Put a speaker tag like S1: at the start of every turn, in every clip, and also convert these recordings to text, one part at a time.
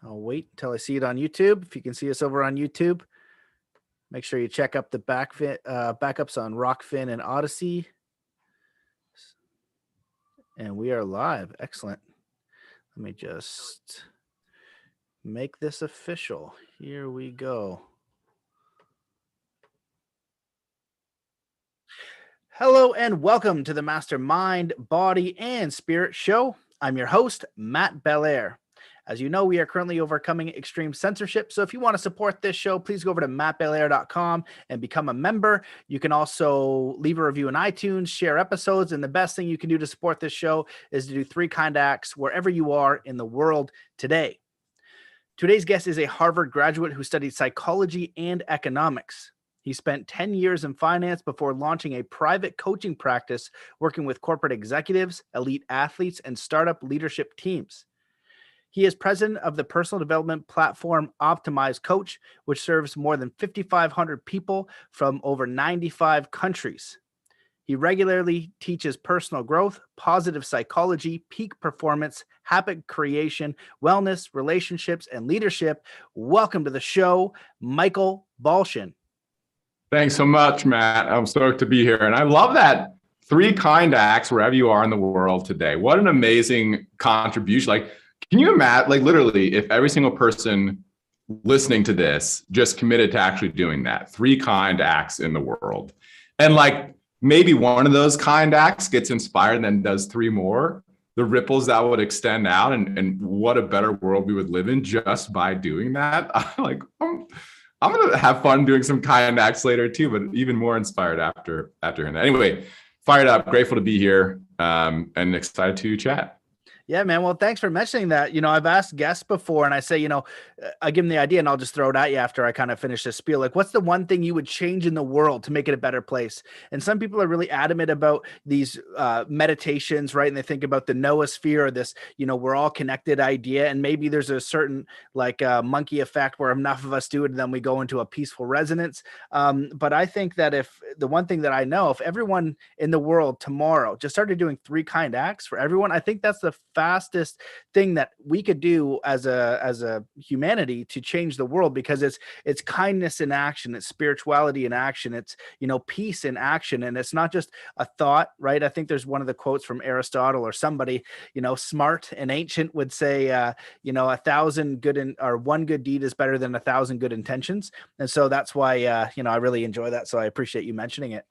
S1: I'll wait until I see it on YouTube. If you can see us over on YouTube, make sure you check up the backups on Rockfin and Odyssey. And we are live. Excellent. Let me just make this official. Here we go. Hello and welcome to the Mastermind, Body, and Spirit Show. I'm your host, Matt Belair. As you know, we are currently overcoming extreme censorship. So if you want to support this show, please go over to mattbelair.com and become a member. You can also leave a review in iTunes, share episodes. And the best thing you can do to support this show is to do 3 kind acts wherever you are in the world today. Today's guest is a Harvard graduate who studied psychology and economics. He spent 10 years in finance before launching a private coaching practice, working with corporate executives, elite athletes, and startup leadership teams. He is president of the personal development platform Optimized Coach, which serves more than 5,500 people from over 95 countries. He regularly teaches personal growth, positive psychology, peak performance, habit creation, wellness, relationships, and leadership. Welcome to the show, Michael Balchan.
S2: Thanks so much, Matt. I'm stoked to be here. And I love that 3 kind acts wherever you are in the world today. What an amazing contribution. Can you imagine, literally, if every single person listening to this just committed to actually doing that, 3 kind acts in the world. And maybe one of those kind acts gets inspired and then does 3 more, the ripples that would extend out and what a better world we would live in just by doing that. I'm going to have fun doing some kind acts later too, but even more inspired after hearing that. Anyway, fired up, grateful to be here, and excited to chat.
S1: Yeah, man. Well, thanks for mentioning that. I've asked guests before and I say, I give them the idea and I'll just throw it at you after I kind of finish this spiel. What's the one thing you would change in the world to make it a better place? And some people are really adamant about these meditations, right? And they think about the noosphere or this, we're all connected idea. And maybe there's a certain monkey effect where enough of us do it and then we go into a peaceful resonance. But I think that if the one thing that I know, if everyone in the world tomorrow just started doing 3 kind acts for everyone, I think that's the fastest thing that we could do as a humanity to change the world, because it's kindness in action, it's spirituality in action, it's peace in action, and it's not just a thought, right? I think there's one of the quotes from Aristotle or somebody smart and ancient would say 1,000 good or one good deed is better than 1,000 good intentions, and so that's why I really enjoy that. So I appreciate you mentioning it.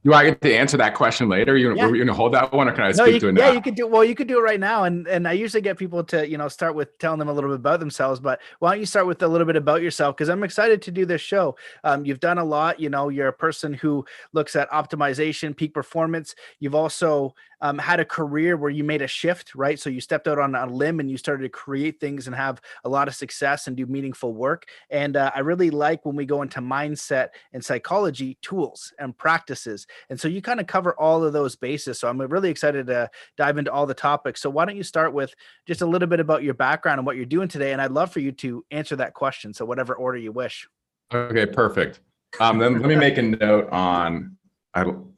S2: Do I get to answer that question later? You're going to hold that one, or can I speak to it now?
S1: Yeah, you could do. Well, you could do it right now, and I usually get people to start with telling them a little bit about themselves. But why don't you start with a little bit about yourself? Because I'm excited to do this show. You've done a lot. You're a person who looks at optimization, peak performance. You've also had a career where you made a shift, right? So you stepped out on a limb and you started to create things and have a lot of success and do meaningful work. And I really like when we go into mindset and psychology tools and practices. And so you kind of cover all of those bases. So I'm really excited to dive into all the topics. So why don't you start with just a little bit about your background and what you're doing today? And I'd love for you to answer that question. So whatever order you wish.
S2: Okay, perfect. Then let me make a note on,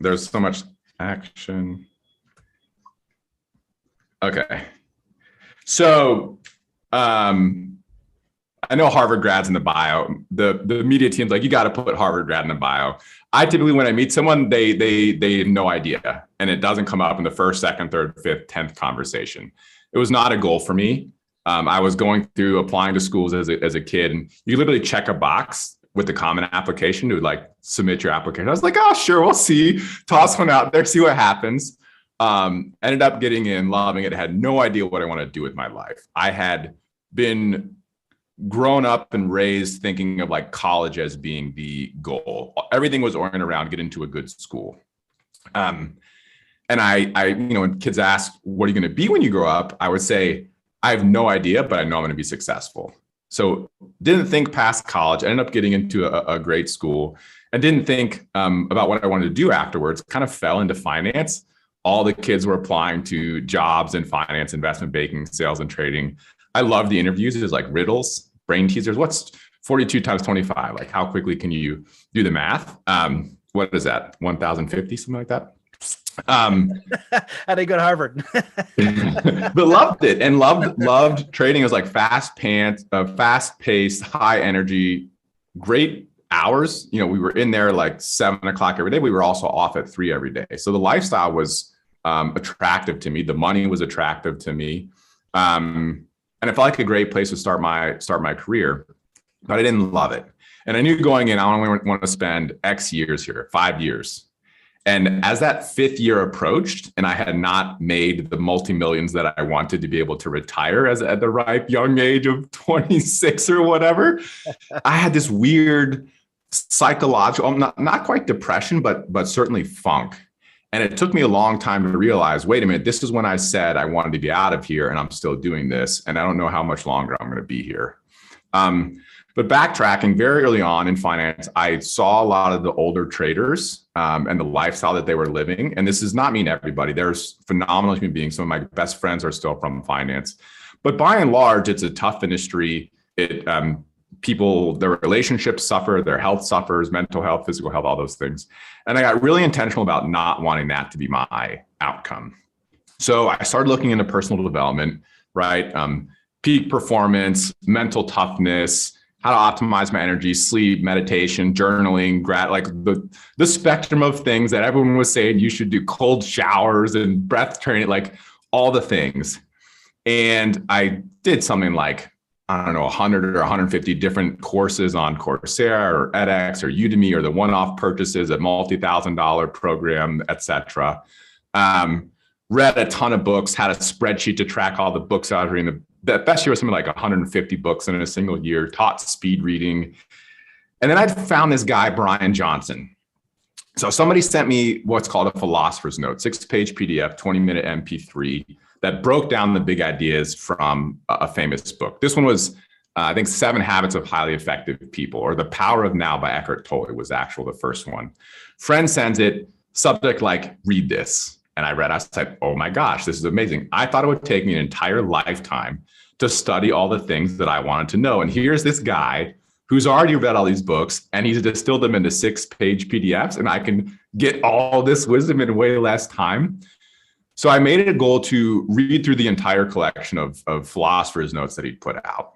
S2: there's so much action. Okay. So I know Harvard grads in the bio. The media team's like, you got to put Harvard grad in the bio. I typically, when I meet someone, they have no idea. And it doesn't come up in the first, second, third, fifth, 10th conversation. It was not a goal for me. I was going through applying to schools as a kid, and you literally check a box with the common application to submit your application. I was like, oh, sure, we'll see. Toss one out there, see what happens. Ended up getting in, loving it, had no idea what I wanted to do with my life. I had been grown up and raised thinking of college as being the goal. Everything was oriented around get into a good school. And I when kids ask, what are you going to be when you grow up? I would say, I have no idea, but I know I'm going to be successful. So didn't think past college, ended up getting into a great school, and didn't think about what I wanted to do afterwards. Kind of fell into finance. All the kids were applying to jobs in finance, investment banking, sales and trading. I love the interviews. It's riddles, brain teasers. What's 42 times 25? How quickly can you do the math? What is that? 1,050, something like that. Um,
S1: How'd I go to Harvard?
S2: but loved it and loved trading. It was like fast paced, high energy, great hours. We were in there like 7 o'clock every day. We were also off at 3 every day. So the lifestyle was attractive to me. The money was attractive to me. And it felt like a great place to start my career, but I didn't love it. And I knew going in, I only want to spend X years here, 5 years. And as that 5th year approached, and I had not made the multi-millions that I wanted to be able to retire at the ripe young age of 26 or whatever, I had this weird psychological, not quite depression, but certainly funk. And it took me a long time to realize, wait a minute, this is when I said I wanted to be out of here, and I'm still doing this. And I don't know how much longer I'm going to be here. But backtracking, very early on in finance, I saw a lot of the older traders and the lifestyle that they were living. And this does not mean everybody. There's phenomenal human beings. Some of my best friends are still from finance. But by and large, it's a tough industry. People, their relationships suffer, their health suffers, mental health, physical health, all those things. And I got really intentional about not wanting that to be my outcome. So I started looking into personal development, right? Peak performance, mental toughness, how to optimize my energy, sleep, meditation, journaling, like the spectrum of things that everyone was saying you should do, cold showers and breath training, like all the things. And I did something like, I don't know, 100 or 150 different courses on Coursera or edX or Udemy or the one-off purchases, a multi-$1,000 program, et cetera. Read a ton of books, had a spreadsheet to track all the books I was reading. The best year was something like 150 books in a single year, taught speed reading. And then I found this guy, Brian Johnson. So somebody sent me what's called a Philosopher's Note, 6-page PDF, 20-minute MP3 that broke down the big ideas from a famous book. This one was, I think, 7 Habits of Highly Effective People, or The Power of Now by Eckhart Tolle was actually the first one. Friend sends it, subject like, read this. And I said, oh my gosh, this is amazing. I thought it would take me an entire lifetime to study all the things that I wanted to know. And here's this guy who's already read all these books, and he's distilled them into 6-page PDFs, and I can get all this wisdom in way less time. So I made it a goal to read through the entire collection of Philosophers' Notes that he put out.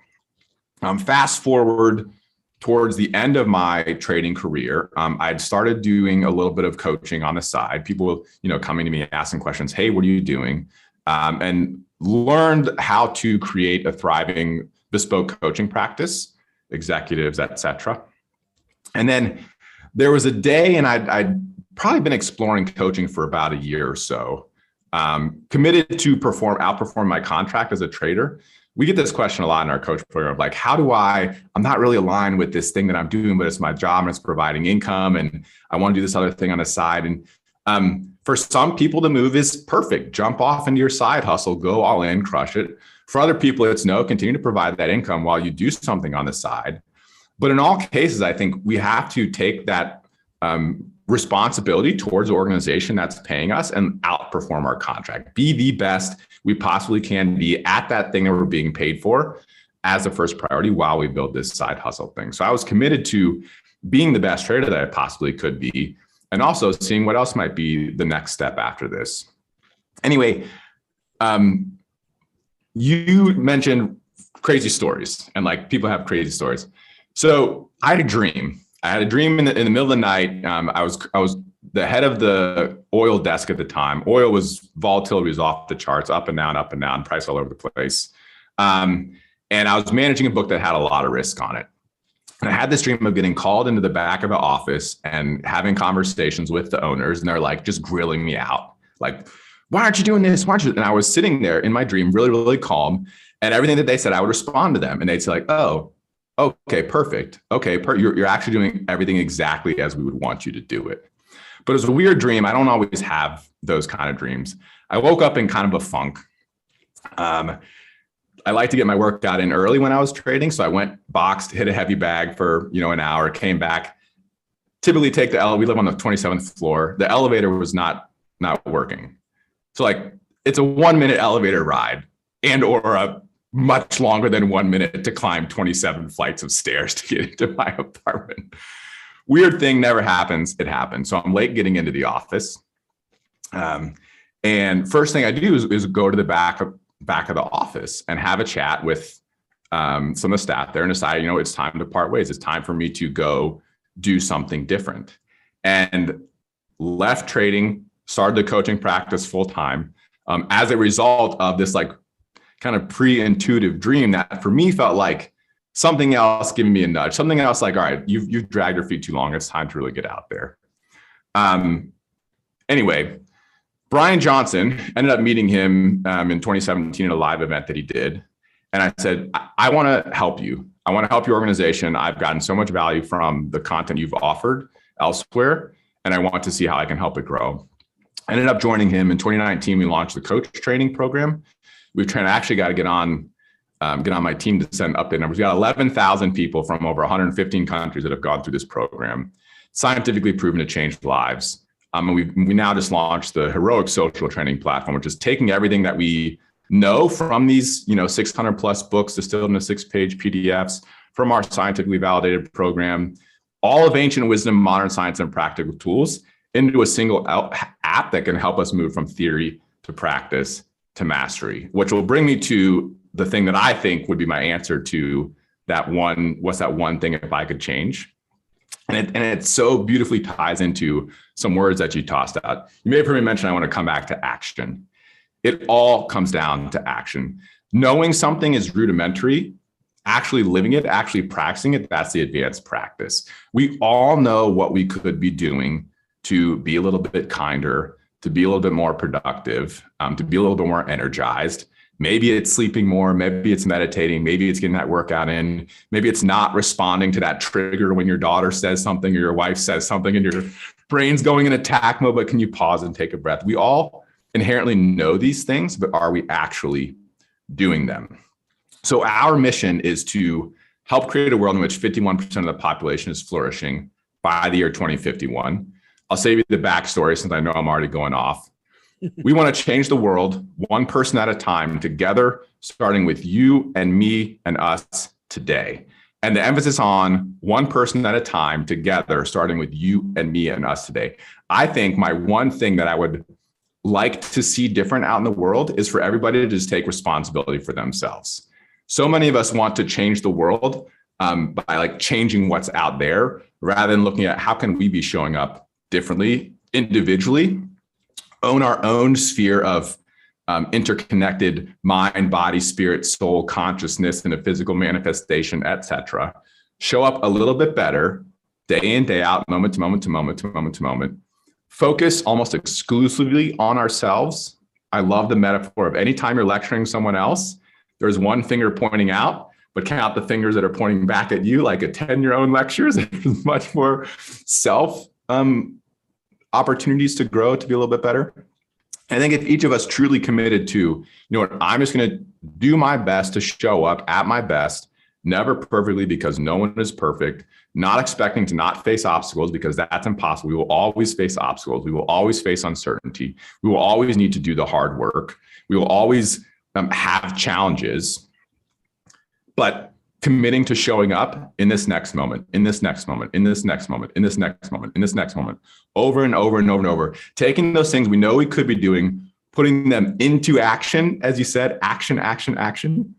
S2: Fast forward towards the end of my trading career, I'd started doing a little bit of coaching on the side. People, coming to me asking questions, hey, what are you doing? And learned how to create a thriving bespoke coaching practice, executives, et cetera. And then there was a day, and I'd probably been exploring coaching for about a year or so, committed to outperform my contract as a trader. We get this question a lot in our coach program, like, how do I'm not really aligned with this thing that I'm doing, but it's my job and it's providing income, and I want to do this other thing on the side. And for some people, the move is perfect. Jump off into your side hustle, go all in, crush it. For other people, it's no, continue to provide that income while you do something on the side. But in all cases, I think we have to take that responsibility towards the organization that's paying us and outperform our contract. Be the best we possibly can be at that thing that we're being paid for as a first priority while we build this side hustle thing. So I was committed to being the best trader that I possibly could be, and also seeing what else might be the next step after this. Anyway, you mentioned crazy stories, and like people have crazy stories. So I had a dream. In the middle of the night. I was the head of the oil desk at the time. Volatility was off the charts, up and down, price all over the place. And I was managing a book that had a lot of risk on it. And I had this dream of getting called into the back of an office and having conversations with the owners. And they're like just grilling me out. Like, why aren't you doing this? Why aren't you? And I was sitting there in my dream, really, really calm. And everything that they said, I would respond to them. And they'd say like, oh, okay, perfect. Okay, you're actually doing everything exactly as we would want you to do it. But it was a weird dream. I don't always have those kind of dreams. I woke up in kind of a funk. I like to get my workout in early when I was trading. So I went, boxed, hit a heavy bag for, an hour, came back, typically take the elevator. We live on the 27th floor. The elevator was not working. So like, it's a 1-minute elevator ride or a much longer than 1 minute to climb 27 flights of stairs to get into my apartment. Weird thing never happens. It happened. So I'm late getting into the office. And first thing I do is go to the back of the office and have a chat with some of the staff there and decide, it's time to part ways. It's time for me to go do something different. And left trading, started the coaching practice full time as a result of this like kind of pre-intuitive dream that for me felt like something else giving me a nudge, something else like, all right, you've dragged your feet too long. It's time to really get out there. Anyway, Brian Johnson, ended up meeting him in 2017 at a live event that he did. And I said, I want to help you. I want to help your organization. I've gotten so much value from the content you've offered elsewhere, and I want to see how I can help it grow. I ended up joining him in 2019. We launched the coach training program. We've actually got to get on my team to send update numbers. We got 11,000 people from over 115 countries that have gone through this program, scientifically proven to change lives. And we now just launched the Heroic Social Training Platform, which is taking everything that we know from these 600 plus books distilled into 6-page PDFs from our scientifically validated program, all of ancient wisdom, modern science, and practical tools into a single app that can help us move from theory to practice to mastery, which will bring me to the thing that I think would be my answer to that one. What's that one thing if I could change? And it so beautifully ties into some words that you tossed out. You may have heard me mention I want to come back to action. It all comes down to action. Knowing something is rudimentary. Actually living it, actually practicing it, that's the advanced practice. We all know what we could be doing to be a little bit kinder, to be a little bit more productive, to be a little bit more energized. Maybe it's sleeping more, maybe it's meditating, maybe it's getting that workout in, maybe it's not responding to that trigger when your daughter says something or your wife says something and your brain's going in attack mode, but can you pause and take a breath? We all inherently know these things, but are we actually doing them? So our mission is to help create a world in which 51% of the population is flourishing by the year 2051. I'll save you the backstory since I know I'm already going off. We want to change the world one person at a time together, starting with you and me and us today. And the emphasis on one person at a time together, starting with you and me and us today. I think my one thing that I would like to see different out in the world is for everybody to just take responsibility for themselves. So many of us want to change the world by like changing what's out there rather than looking at how can we be showing up differently individually, own our own sphere of interconnected mind, body, spirit, soul, consciousness, and a physical manifestation, etc. Show up a little bit better day in, day out, moment to moment to moment to moment to moment. Focus almost exclusively on ourselves. I love the metaphor of anytime you're lecturing someone else, there's one finger pointing out, but count the fingers that are pointing back at you, like attend your own lectures. There's much more self opportunities to grow, to be a little bit better. I think if each of us truly committed to, I'm just going to do my best to show up at my best, never perfectly because no one is perfect, not expecting to not face obstacles because that's impossible. We will always face obstacles. We will always face uncertainty. We will always need to do the hard work. We will always have challenges, but committing to showing up in this next moment, in this next moment, in this next moment, in this next moment, in this next moment, over and over and over and over, taking those things we know we could be doing, putting them into action, as you said, action, action, action.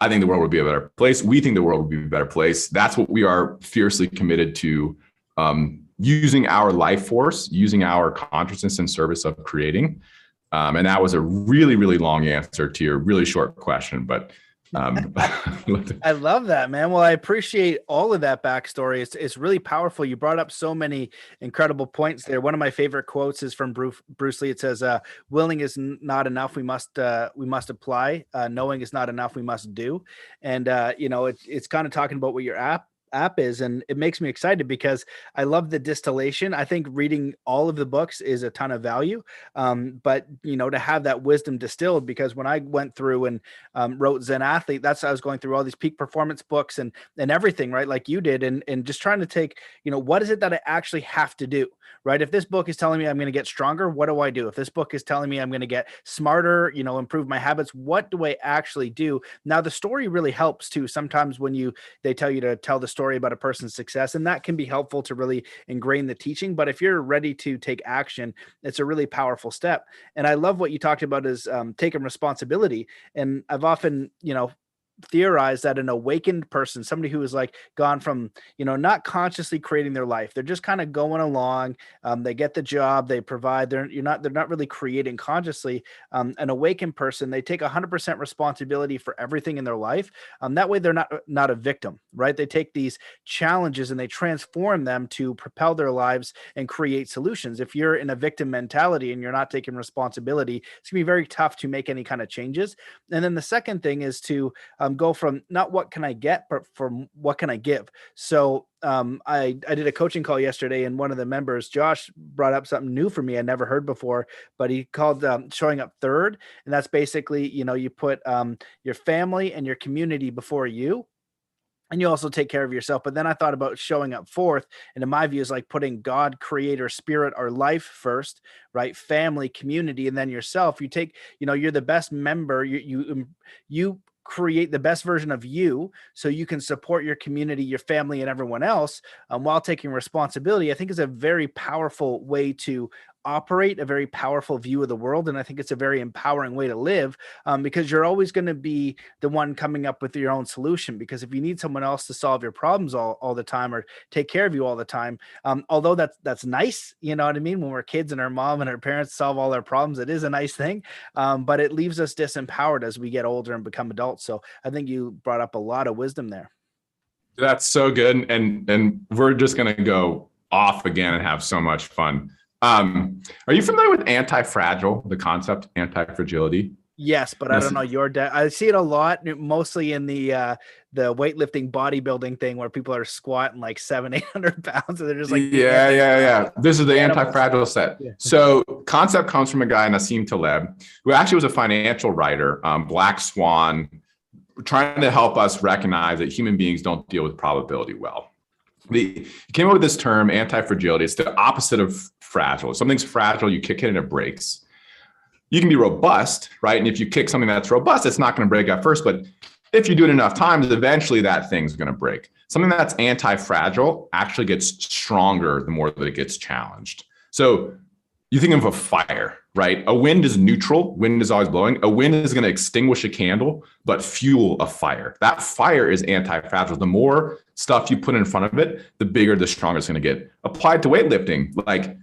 S2: I think the world would be a better place. We think the world would be a better place. That's what we are fiercely committed to, using our life force, using our consciousness in service of creating. And that was a really, really long answer to your really short question, but
S1: I love that, man. Well, I appreciate all of that backstory. It's really powerful. You brought up so many incredible points there. One of my favorite quotes is from Bruce Lee. It says, willing is not enough. We must apply. Knowing is not enough. We must do. And, it's kind of talking about what your app is, and it makes me excited because I love the distillation. I think reading all of the books is a ton of value, but to have that wisdom distilled, because when I went through and wrote Zen Athlete, I was going through all these peak performance books and everything, right, like you did, and just trying to take, what is it that I actually have to do, right? If this book is telling me I'm going to get stronger, what do I do? If this book is telling me I'm going to get smarter, improve my habits, what do I actually do? Now the story really helps too. Sometimes when they tell you to tell the story story about a person's success, and that can be helpful to really ingrain the teaching. But if you're ready to take action, it's a really powerful step. And I love what you talked about is taking responsibility. And I've often, theorize that an awakened person, somebody who is like gone from, not consciously creating their life, they're just kind of going along. They get the job, they provide. They're not really creating consciously. An awakened person, they take 100% responsibility for everything in their life. That way, they're not a victim, right? They take these challenges and they transform them to propel their lives and create solutions. If you're in a victim mentality and you're not taking responsibility, it's gonna be very tough to make any kind of changes. And then the second thing is to go from not what can I get, but from what can I give. So I did a coaching call yesterday, and one of the members, Josh, brought up something new for me I never heard before, but he called showing up third. And that's basically, you put your family and your community before you. And you also take care of yourself. But then I thought about showing up fourth. And in my view is like putting God, creator, spirit, or life first, right? Family, community, and then yourself. You take, you're the best member. You create the best version of you so you can support your community, your family, and everyone else while taking responsibility. I think is a very powerful way to operate, a very powerful view of the world. And I think it's a very empowering way to live because you're always going to be the one coming up with your own solution. Because if you need someone else to solve your problems all the time or take care of you all the time, although that's nice, you know what I mean? When we're kids and our mom and our parents solve all our problems, it is a nice thing, but it leaves us disempowered as we get older and become adults. So I think you brought up a lot of wisdom there.
S2: That's so good. And we're just going to go off again and have so much fun. Are you familiar with anti-fragile, the concept anti-fragility?
S1: Yes, but I don't know I see it a lot, mostly in the weightlifting bodybuilding thing where people are squatting like 700-800 pounds and they're just like,
S2: yeah. This is the anti-fragile set. Yeah. So concept comes from a guy, Nassim Taleb, who actually was a financial writer, Black Swan, trying to help us recognize that human beings don't deal with probability well. He came up with this term, anti-fragility. It's the opposite of fragile. If something's fragile, you kick it and it breaks. You can be robust, right? And if you kick something that's robust, it's not going to break at first. But if you do it enough times, eventually that thing's going to break. Something that's anti-fragile actually gets stronger the more that it gets challenged. So you think of a fire, right? A wind is neutral. Wind is always blowing. A wind is going to extinguish a candle, but fuel a fire. That fire is anti-fragile. The more stuff you put in front of it, the bigger, the stronger it's going to get. Applied to weightlifting, like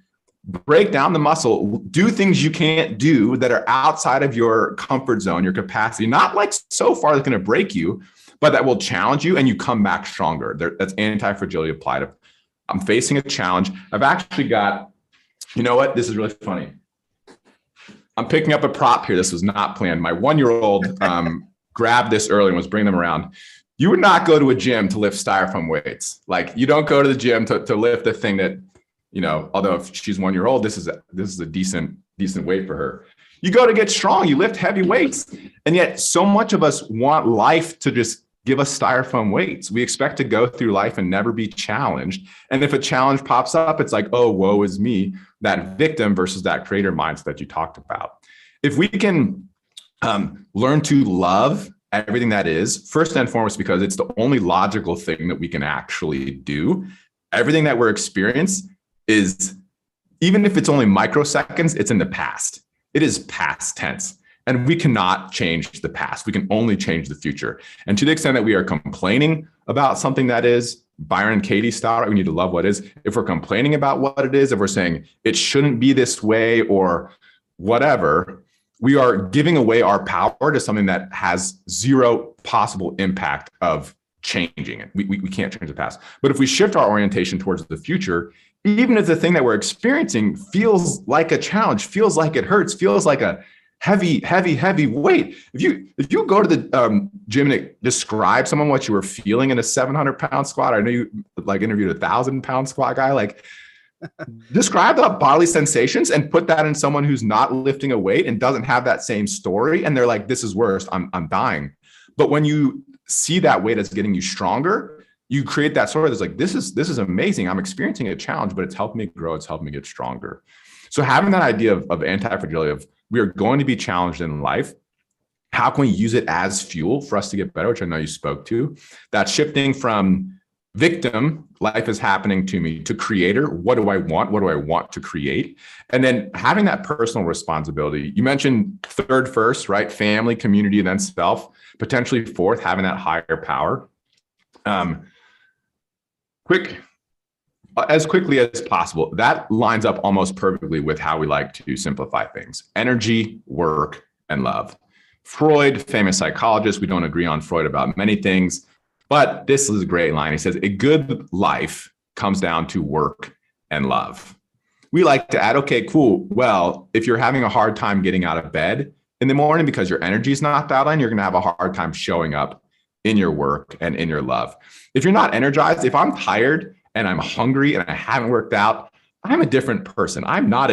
S2: break down the muscle, do things you can't do that are outside of your comfort zone, your capacity, not like so far that's going to break you, but that will challenge you and you come back stronger. That's anti-fragility applied. I'm facing a challenge. I've actually got, you know what? This is really funny. I'm picking up a prop here. This was not planned. My 1-year-old grabbed this early and was bringing them around. You would not go to a gym to lift styrofoam weights. Like you don't go to the gym to lift the thing that, although if she's 1-year-old, this is a decent weight for her. You go to get strong, you lift heavy weights. And yet so much of us want life to just give us styrofoam weights. We expect to go through life and never be challenged. And if a challenge pops up, it's like, oh, woe is me, that victim versus that creator mindset that you talked about. If we can learn to love everything that is, first and foremost, because it's the only logical thing that we can actually do. Everything that we're experiencing is, even if it's only microseconds, it's in the past. It is past tense. And we cannot change the past. We can only change the future. And to the extent that we are complaining about something that is Byron Katie style, right? We need to love what is. If we're complaining about what it is, if we're saying it shouldn't be this way or whatever, we are giving away our power to something that has zero possible impact of changing it. We can't change the past. But if we shift our orientation towards the future, even if the thing that we're experiencing feels like a challenge, feels like it hurts, feels like a heavy weight. If you go to the gym and describe someone what you were feeling in a 700-pound squat, I know you like interviewed a 1,000-pound squat guy, like describe the bodily sensations and put that in someone who's not lifting a weight and doesn't have that same story. And they're like, this is worse. I'm dying. But when you see that weight as getting you stronger, you create that story that's like, this is amazing. I'm experiencing a challenge, but it's helping me grow. It's helping me get stronger. So having that idea of anti-fragility, of we are going to be challenged in life. How can we use it as fuel for us to get better, which I know you spoke to? That shifting from Victim, life is happening to me. To creator, what do I want? What do I want to create? And then having that personal responsibility. You mentioned third first, right? Family, community, then self. Potentially fourth, having that higher power. As quickly as possible. That lines up almost perfectly with how we like to simplify things. Energy, work, and love. Freud, famous psychologist, we don't agree on Freud about many things, but this is a great line. He says, a good life comes down to work and love. We like to add, okay, cool. Well, if you're having a hard time getting out of bed in the morning because your energy is not dialed in, you're going to have a hard time showing up in your work and in your love. If you're not energized, if I'm tired and I'm hungry and I haven't worked out, I'm a different person. I'm not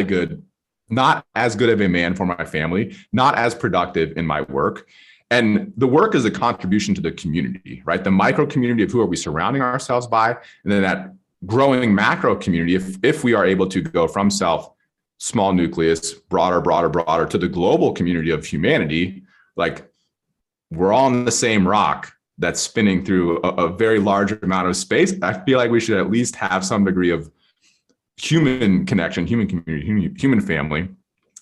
S2: as good of a man for my family, not as productive in my work. And the work is a contribution to the community, right? The micro community of who are we surrounding ourselves by, and then that growing macro community, if we are able to go from self, small nucleus, broader, to the global community of humanity, like we're all on the same rock that's spinning through a very large amount of space. I feel like we should at least have some degree of human connection, human community, human family.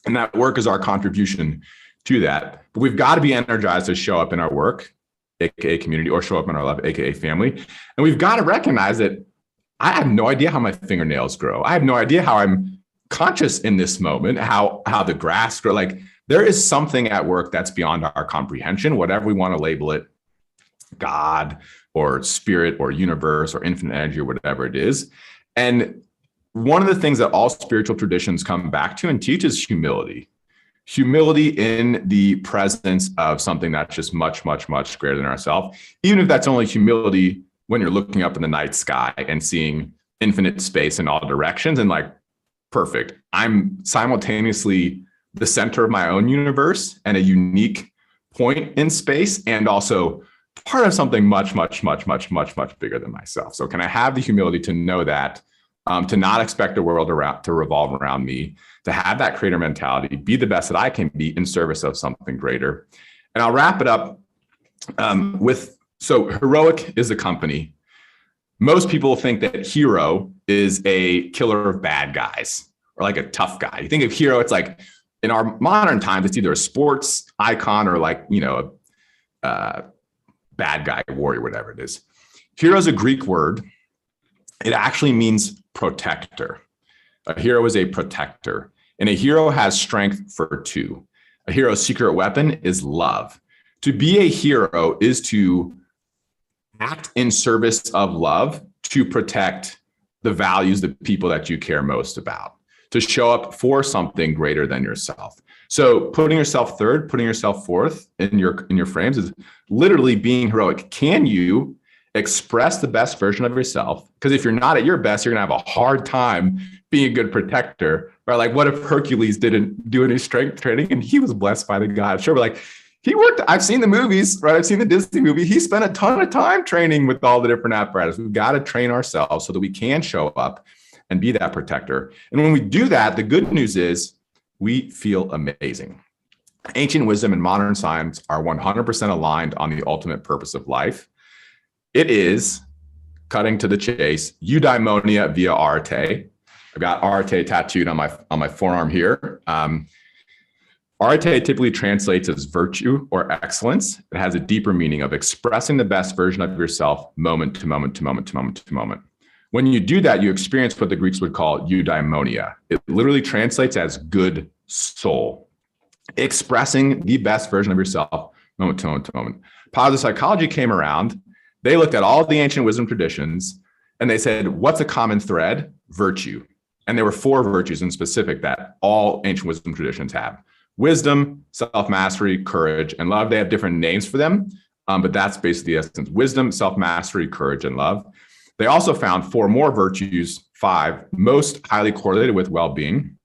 S2: And that work is our contribution to that. But we've got to be energized to show up in our work, AKA community, or show up in our love, AKA family. And we've got to recognize that I have no idea how my fingernails grow. I have no idea how I'm conscious in this moment, how the grass grows. Like there is something at work that's beyond our comprehension, whatever we want to label it, God or spirit or universe or infinite energy or whatever it is. And one of the things that all spiritual traditions come back to and teach is humility. Humility in the presence of something that's just much, much, much greater than ourselves. Even if that's only humility when you're looking up in the night sky and seeing infinite space in all directions and like, perfect. I'm simultaneously the center of my own universe and a unique point in space, and also part of something much, much, much, much, much, much bigger than myself. So can I have the humility to know that, to not expect the world to revolve around me, to have that creator mentality, be the best that I can be in service of something greater. And I'll wrap it up so heroic is a company. Most people think that hero is a killer of bad guys or like a tough guy. You think of hero, it's like in our modern times, it's either a sports icon or like, a bad guy, warrior, whatever it is. Hero is a Greek word. It actually means protector. A hero is a protector, and a hero has strength for two. A hero's secret weapon is love. To be a hero is to act in service of love to protect the values, the people that you care most about, to show up for something greater than yourself. So putting yourself third, putting yourself fourth in your frames is literally being heroic. Can you express the best version of yourself? Because if you're not at your best, you're gonna have a hard time being a good protector. Or like, what if Hercules didn't do any strength training and he was blessed by the gods? Sure, but like he worked, I've seen the movies, right? I've seen the Disney movie. He spent a ton of time training with all the different apparatus. We've got to train ourselves so that we can show up and be that protector. And when we do that, the good news is we feel amazing. Ancient wisdom and modern science are 100% aligned on the ultimate purpose of life. It is, cutting to the chase, eudaimonia via arte. I've got arte tattooed on my forearm here. Arte typically translates as virtue or excellence. It has a deeper meaning of expressing the best version of yourself moment to moment to moment to moment to moment. When you do that, you experience what the Greeks would call eudaimonia. It literally translates as good soul, expressing the best version of yourself moment to moment to moment. Positive psychology came around. They looked at all the ancient wisdom traditions and they said, what's a common thread? Virtue. And there were 4 virtues in specific that all ancient wisdom traditions have. Wisdom, self-mastery, courage, and love. They have different names for them, but that's basically the essence. Wisdom, self-mastery, courage, and love. They also found 4 more virtues, 5, most highly correlated with well-being: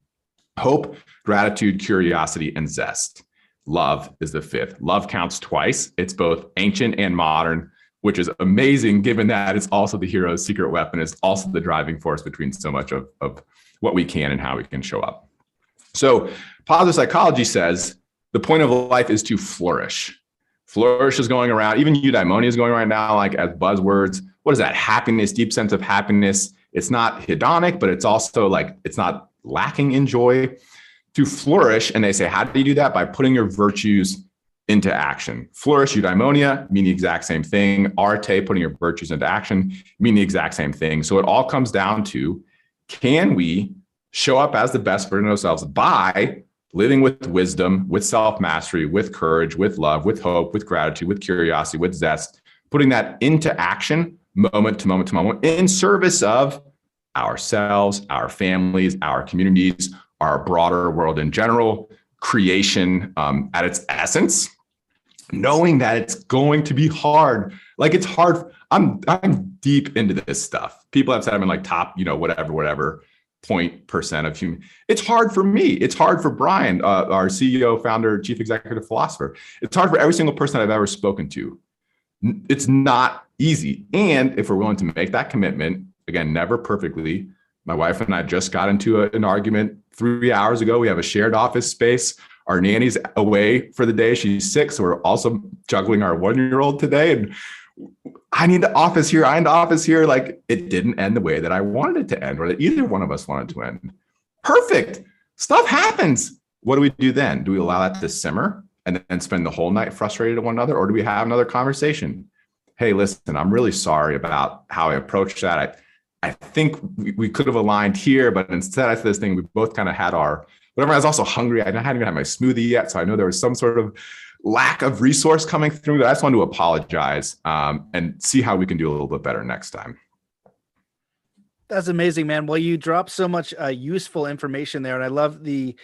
S2: hope, gratitude, curiosity, and zest. Love is the 5th. Love counts twice. It's both ancient and modern, which is amazing given that it's also the hero's secret weapon. It's also the driving force between so much of what we can and how we can show up. So positive psychology says the point of life is to flourish. Flourish is going around. Even Eudaimonia is going right now, like as buzzwords. What is that? Happiness, deep sense of happiness. It's not hedonic, but it's also like, it's not lacking in joy. To flourish, and they say, how do you do that? By putting your virtues into action. Flourish, Eudaimonia, mean the exact same thing. Arte, putting your virtues into action, mean the exact same thing. So it all comes down to, can we show up as the best version of ourselves by living with wisdom, with self-mastery, with courage, with love, with hope, with gratitude, with curiosity, with zest, putting that into action moment to moment to moment in service of ourselves, our families, our communities, our broader world in general, creation at its essence, knowing that it's going to be hard. Like it's hard. I'm deep into this stuff. People have said I'm in like top, whatever 0.% of human. It's hard for me. It's hard for Brian, our CEO, founder, chief executive philosopher. It's hard for every single person I've ever spoken to. It's not easy. And if we're willing to make that commitment, again, never perfectly. My wife and I just got into an argument 3 hours ago. We have a shared office space. Our nanny's away for the day. She's sick. So we're also juggling our 1-year-old today. And I need the office here. I need the office here. Like it didn't end the way that I wanted it to end, or that either one of us wanted to end. Perfect. Stuff happens. What do we do then? Do we allow that to simmer and then spend the whole night frustrated at one another? Or do we have another conversation? Hey, listen, I'm really sorry about how I approached that. I think we could have aligned here, but instead I said this thing, we both kind of had our, whatever. I was also hungry. I hadn't even had my smoothie yet. So I know there was some sort of lack of resource coming through, but I just wanted to apologize and see how we can do a little bit better next time.
S1: That's amazing, man. Well, you dropped so much useful information there. And I love the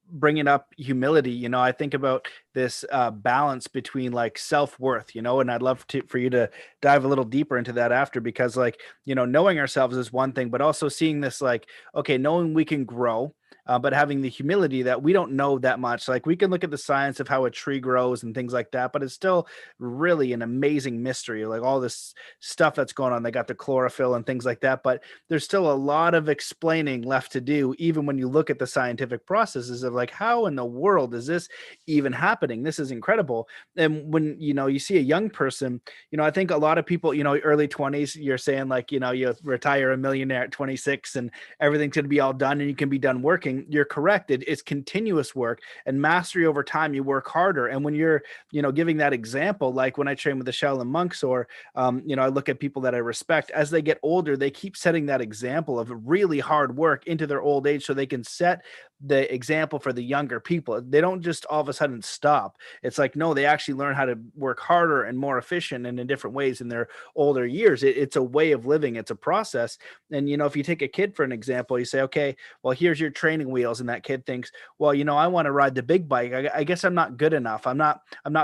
S1: bringing up humility. I think about this balance between like self-worth, and I'd love for you to dive a little deeper into that after, because like, knowing ourselves is one thing, but also seeing this, like, okay, knowing we can grow, but having the humility that we don't know that much. Like we can look at the science of how a tree grows and things like that, but it's still really an amazing mystery. Like all this stuff that's going on, they got the chlorophyll and things like that, but there's still a lot of explaining left to do, even when you look at the scientific processes of like, how in the world is this even happening? This is incredible. And when, you see a young person, I think a lot of people, early 20s, you're saying like, you retire a millionaire at 26 and everything's going to be all done and you can be done working. You're correct. It's continuous work and mastery over time. You work harder. And when you're, giving that example, like when I train with the Shaolin monks, or, I look at people that I respect, as they get older, they keep setting that example of really hard work into their old age so they can set the example for the younger people. They don't just all of a sudden stop. It's like, no, they actually learn how to work harder and more efficient and in different ways in their older years. It's a way of living. It's a process. And, if you take a kid for an example, you say, okay, well, here's your training wheels. And that kid thinks, well, I want to ride the big bike. I guess I'm not good enough. I'm not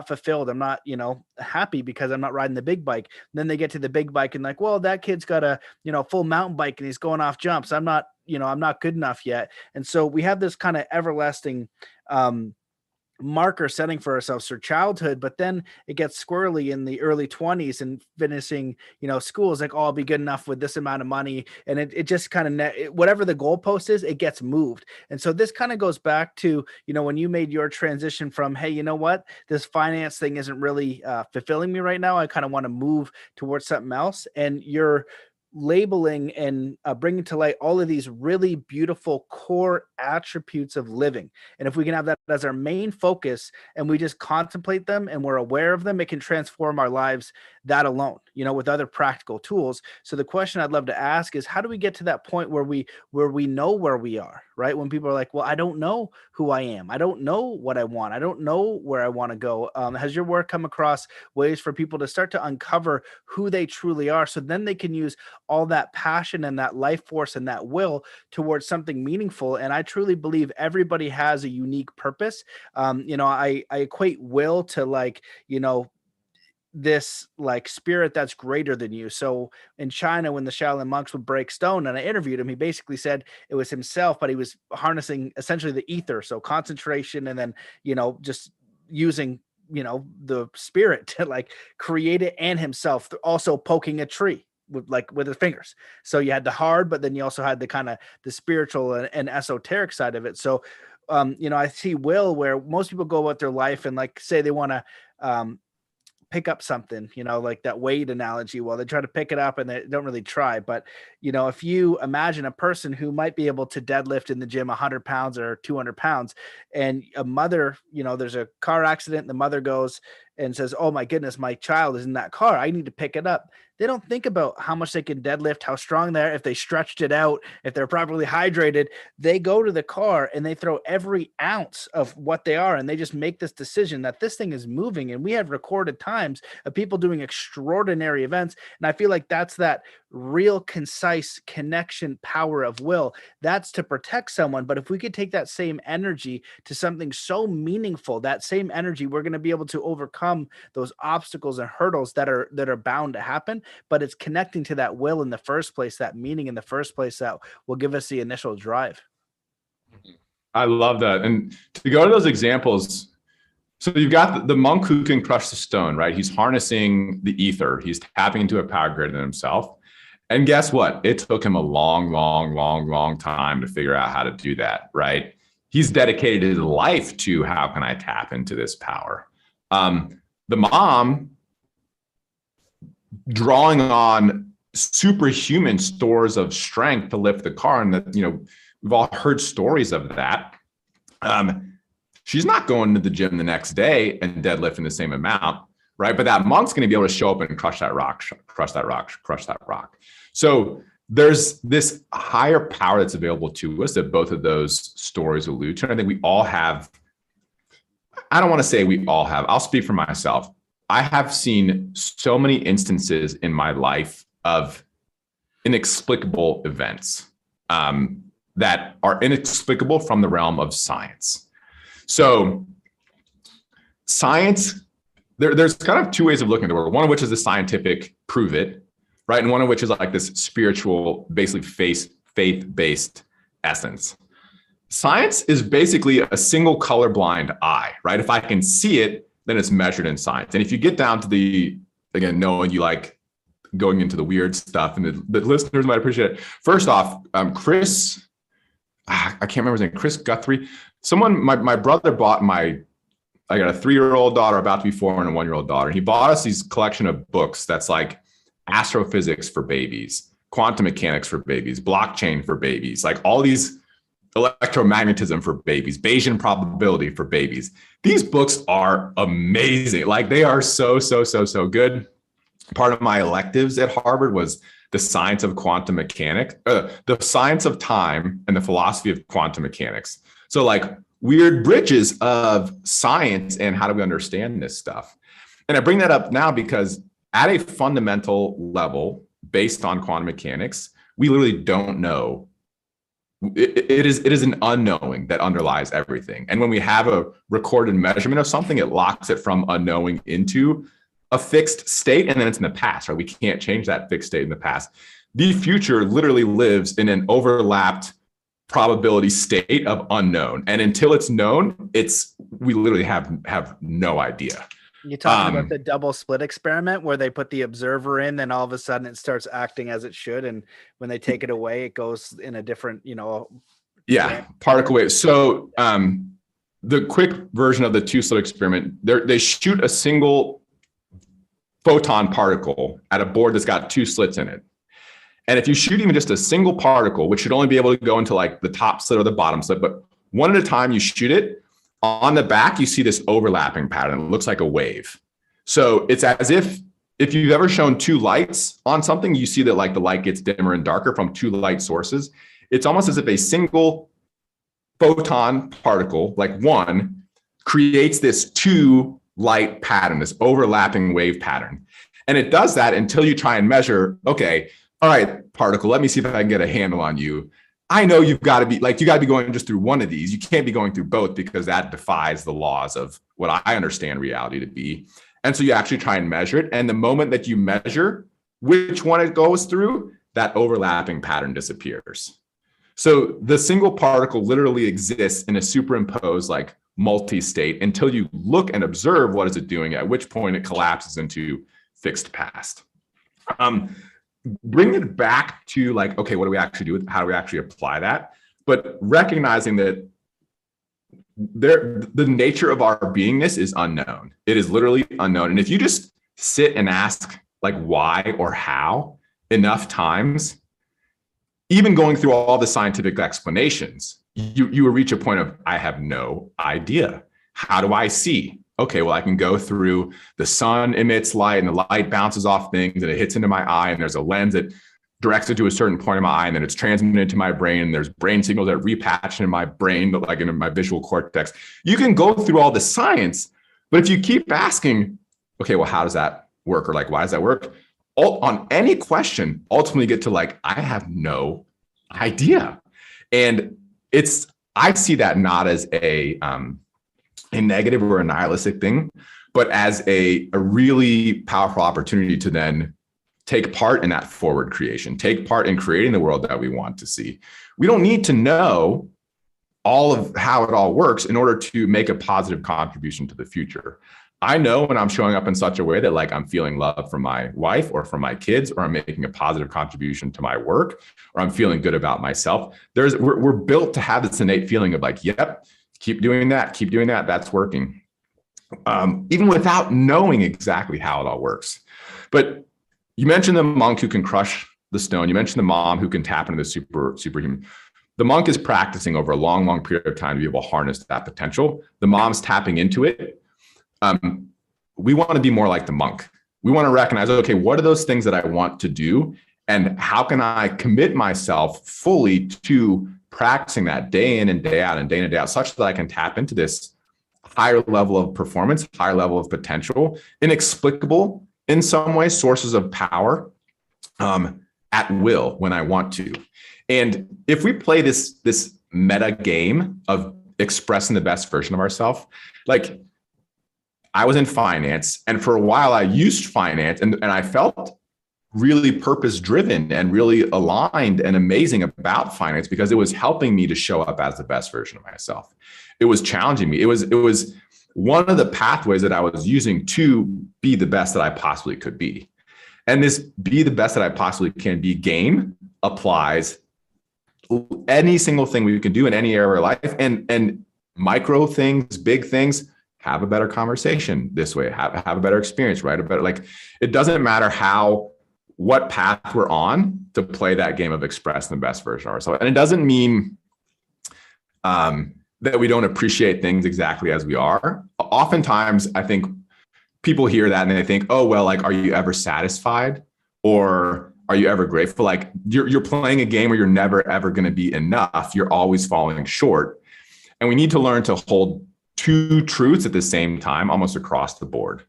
S1: fulfilled. I'm not, happy because I'm not riding the big bike. And then they get to the big bike and like, well, that kid's got a, full mountain bike and he's going off jumps. I'm not good enough yet. And so we have this kind of everlasting marker setting for ourselves for childhood, but then it gets squirrely in the early 20s and finishing, school is like, oh, I'll be good enough with this amount of money. And it just kind of, whatever the goalpost is, it gets moved. And so this kind of goes back to, when you made your transition from, hey, you know what, this finance thing isn't really fulfilling me right now. I kind of want to move towards something else. And you're labeling and bringing to light all of these really beautiful core attributes of living. And if we can have that as our main focus and we just contemplate them and we're aware of them, it can transform our lives that alone, with other practical tools. So the question I'd love to ask is, how do we get to that point where we know where we are, right? When people are like, well, I don't know who I am. I don't know what I want. I don't know where I want to go. Has your work come across ways for people to start to uncover who they truly are, so then they can use all that passion and that life force and that will towards something meaningful? And I truly believe everybody has a unique purpose. I equate will to like, this like spirit that's greater than you. So in China, when the Shaolin monks would break stone, and I interviewed him, he basically said it was himself, but he was harnessing essentially the ether. So concentration, and then, just using, the spirit to like create it, and himself also poking a tree with his fingers. So you had the hard, but then you also had the kind of the spiritual and esoteric side of it. So I see will where most people go about their life and like say they want to pick up something, like that weight analogy. Well, they try to pick it up and they don't really try. But, if you imagine a person who might be able to deadlift in the gym 100 pounds or 200 pounds, and a mother, there's a car accident, the mother goes and says, oh my goodness, my child is in that car, I need to pick it up. They don't think about how much they can deadlift, how strong they're, if they stretched it out, if they're properly hydrated. They go to the car and they throw every ounce of what they are. And they just make this decision that this thing is moving. And we have recorded times of people doing extraordinary events. And I feel like that's that real concise connection power of will. That's to protect someone. But if we could take that same energy to something so meaningful, that same energy, we're going to be able to overcome those obstacles and hurdles that are bound to happen. But it's connecting to that will in the first place, that meaning in the first place, that will give us the initial drive.
S2: I love that. And to go to those examples, so you've got the monk who can crush the stone, right? He's harnessing the ether. He's tapping into a power greater than himself. And guess what? It took him a long time to figure out how to do that, right? He's dedicated his life to how can I tap into this power? The mom drawing on superhuman stores of strength to lift the car, and that, we've all heard stories of that. She's not going to the gym the next day and deadlifting the same amount, right? But that monk's going to be able to show up and crush that rock. So there's this higher power that's available to us that both of those stories allude to. And I think we all have, I don't want to say we all have, I'll speak for myself. I have seen so many instances in my life of inexplicable events that are inexplicable from the realm of science. So science, there's kind of two ways of looking at the world, one of which is the scientific prove it, right? And one of which is like this spiritual, basically faith-based essence. Science is basically a single colorblind eye, right? If I can see it, then it's measured in science. And if you get down to again, knowing you like going into the weird stuff, and the listeners might appreciate it. First off, Chris, I can't remember his name, Chris Guthrie. My brother bought I got a 3-year-old daughter about to be 4 and a 1-year-old daughter. He bought us these collection of books that's like astrophysics for babies, quantum mechanics for babies, blockchain for babies, like all these electromagnetism for babies, Bayesian probability for babies. These books are amazing. Like they are so good. Part of my electives at Harvard was the science of quantum mechanics, the science of time and the philosophy of quantum mechanics. So like weird bridges of science and how do we understand this stuff? And I bring that up now because at a fundamental level, based on quantum mechanics, we literally don't know. It is an unknowing that underlies everything. And when we have a recorded measurement of something, it locks it from unknowing into a fixed state, and then it's in the past, right? We can't change that fixed state in the past. The future literally lives in an overlapped probability state of unknown. And until it's known, we literally have no idea.
S1: You're talking about the double slit experiment where they put the observer in, then all of a sudden it starts acting as it should. And when they take it away, it goes in a different,
S2: particle wave. So the quick version of the 2-slit experiment, they shoot a single photon particle at a board that's got 2 slits in it. And if you shoot even just a single particle, which should only be able to go into like the top slit or the bottom slit, but one at a time you shoot it, on the back, you see this overlapping pattern. It looks like a wave. So it's as if you've ever shown 2 lights on something, you see that like the light gets dimmer and darker from 2 light sources. It's almost as if a single photon particle, like one, creates this 2 light pattern, this overlapping wave pattern. And it does that until you try and measure, okay, all right, particle, let me see if I can get a handle on you. I know you got to be going just through one of these. You can't be going through both because that defies the laws of what I understand reality to be. And so you actually try and measure it. And the moment that you measure which one it goes through, that overlapping pattern disappears. So the single particle literally exists in a superimposed like multi-state until you look and observe what is it doing, at which point it collapses into fixed past. Bring it back to like, okay, what do we actually do? How do we actually apply that? But recognizing that the nature of our beingness is unknown. It is literally unknown. And if you just sit and ask like why or how enough times, even going through all the scientific explanations, you will reach a point of, I have no idea. How do I see? Okay, well, I can go through the sun emits light and the light bounces off things and it hits into my eye and there's a lens that directs it to a certain point in my eye and then it's transmitted to my brain and there's brain signals that repatch in my brain, but like in my visual cortex. You can go through all the science, but if you keep asking, okay, well, how does that work? Or like, why does that work? On any question, ultimately get to like, I have no idea. And I see that not as a negative or a nihilistic thing, but as a really powerful opportunity to then take part in that forward creation, take part in creating the world that we want to see. We don't need to know all of how it all works in order to make a positive contribution to the future. I know when I'm showing up in such a way that like I'm feeling love from my wife or from my kids, or I'm making a positive contribution to my work, or I'm feeling good about myself. We're built to have this innate feeling of like, yep, keep doing that, that's working. Even without knowing exactly how it all works. But you mentioned the monk who can crush the stone. You mentioned the mom who can tap into the superhuman. The monk is practicing over a long, long period of time to be able to harness that potential. The mom's tapping into it. We want to be more like the monk. We want to recognize, okay, what are those things that I want to do? And how can I commit myself fully to practicing that day in and day out and day in and day out, such that I can tap into this higher level of performance, higher level of potential, inexplicable in some ways, sources of power at will when I want to. And if we play this meta game of expressing the best version of ourselves, like I was in finance, and for a while I used finance and I felt really purpose driven and really aligned and amazing about finance because it was helping me to show up as the best version of myself. It was challenging me. It was one of the pathways that I was using to be the best that I possibly could be. And this be the best that I possibly can be game applies any single thing we can do in any area of our life, and micro things, big things. Have a better conversation this way, have a better experience, right? Like, it doesn't matter what path we're on to play that game of expressing the best version of ourselves. And it doesn't mean that we don't appreciate things exactly as we are. Oftentimes, I think people hear that and they think, oh, well, like, are you ever satisfied? Or are you ever grateful? Like you're playing a game where you're never, ever going to be enough. You're always falling short. And we need to learn to hold two truths at the same time, almost across the board.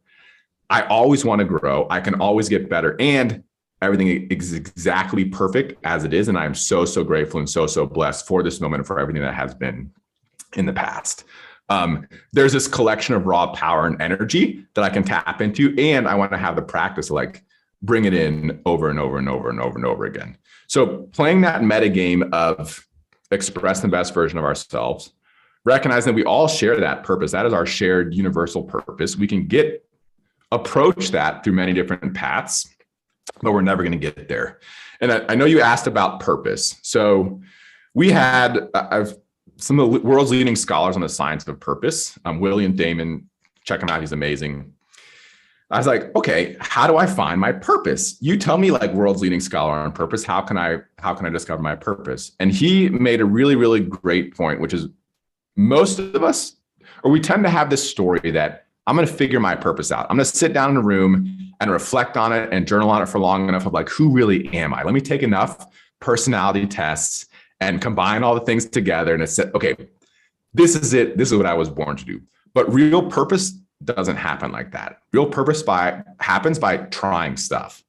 S2: I always want to grow. I can always get better. And everything is exactly perfect as it is. And I'm so, so grateful and so, so blessed for this moment and for everything that has been in the past. There's this collection of raw power and energy that I can tap into. And I want to have the practice of like bring it in over and over and over and over and over again. So playing that meta game of express the best version of ourselves, recognizing that we all share that purpose. That is our shared universal purpose. We can approach that through many different paths, but we're never going to get there. And I know you asked about purpose. So we had some of the world's leading scholars on the science of purpose. William Damon, check him out. He's amazing. I was like, okay, how do I find my purpose? You tell me, like, world's leading scholar on purpose. How can I discover my purpose? And he made a really, really great point, which is most of us, or we tend to have this story that I'm going to figure my purpose out. I'm going to sit down in a room and reflect on it and journal on it for long enough of like, who really am I? Let me take enough personality tests and combine all the things together. And it's okay, this is it. This is what I was born to do. But real purpose doesn't happen like that. Real purpose happens by trying stuff,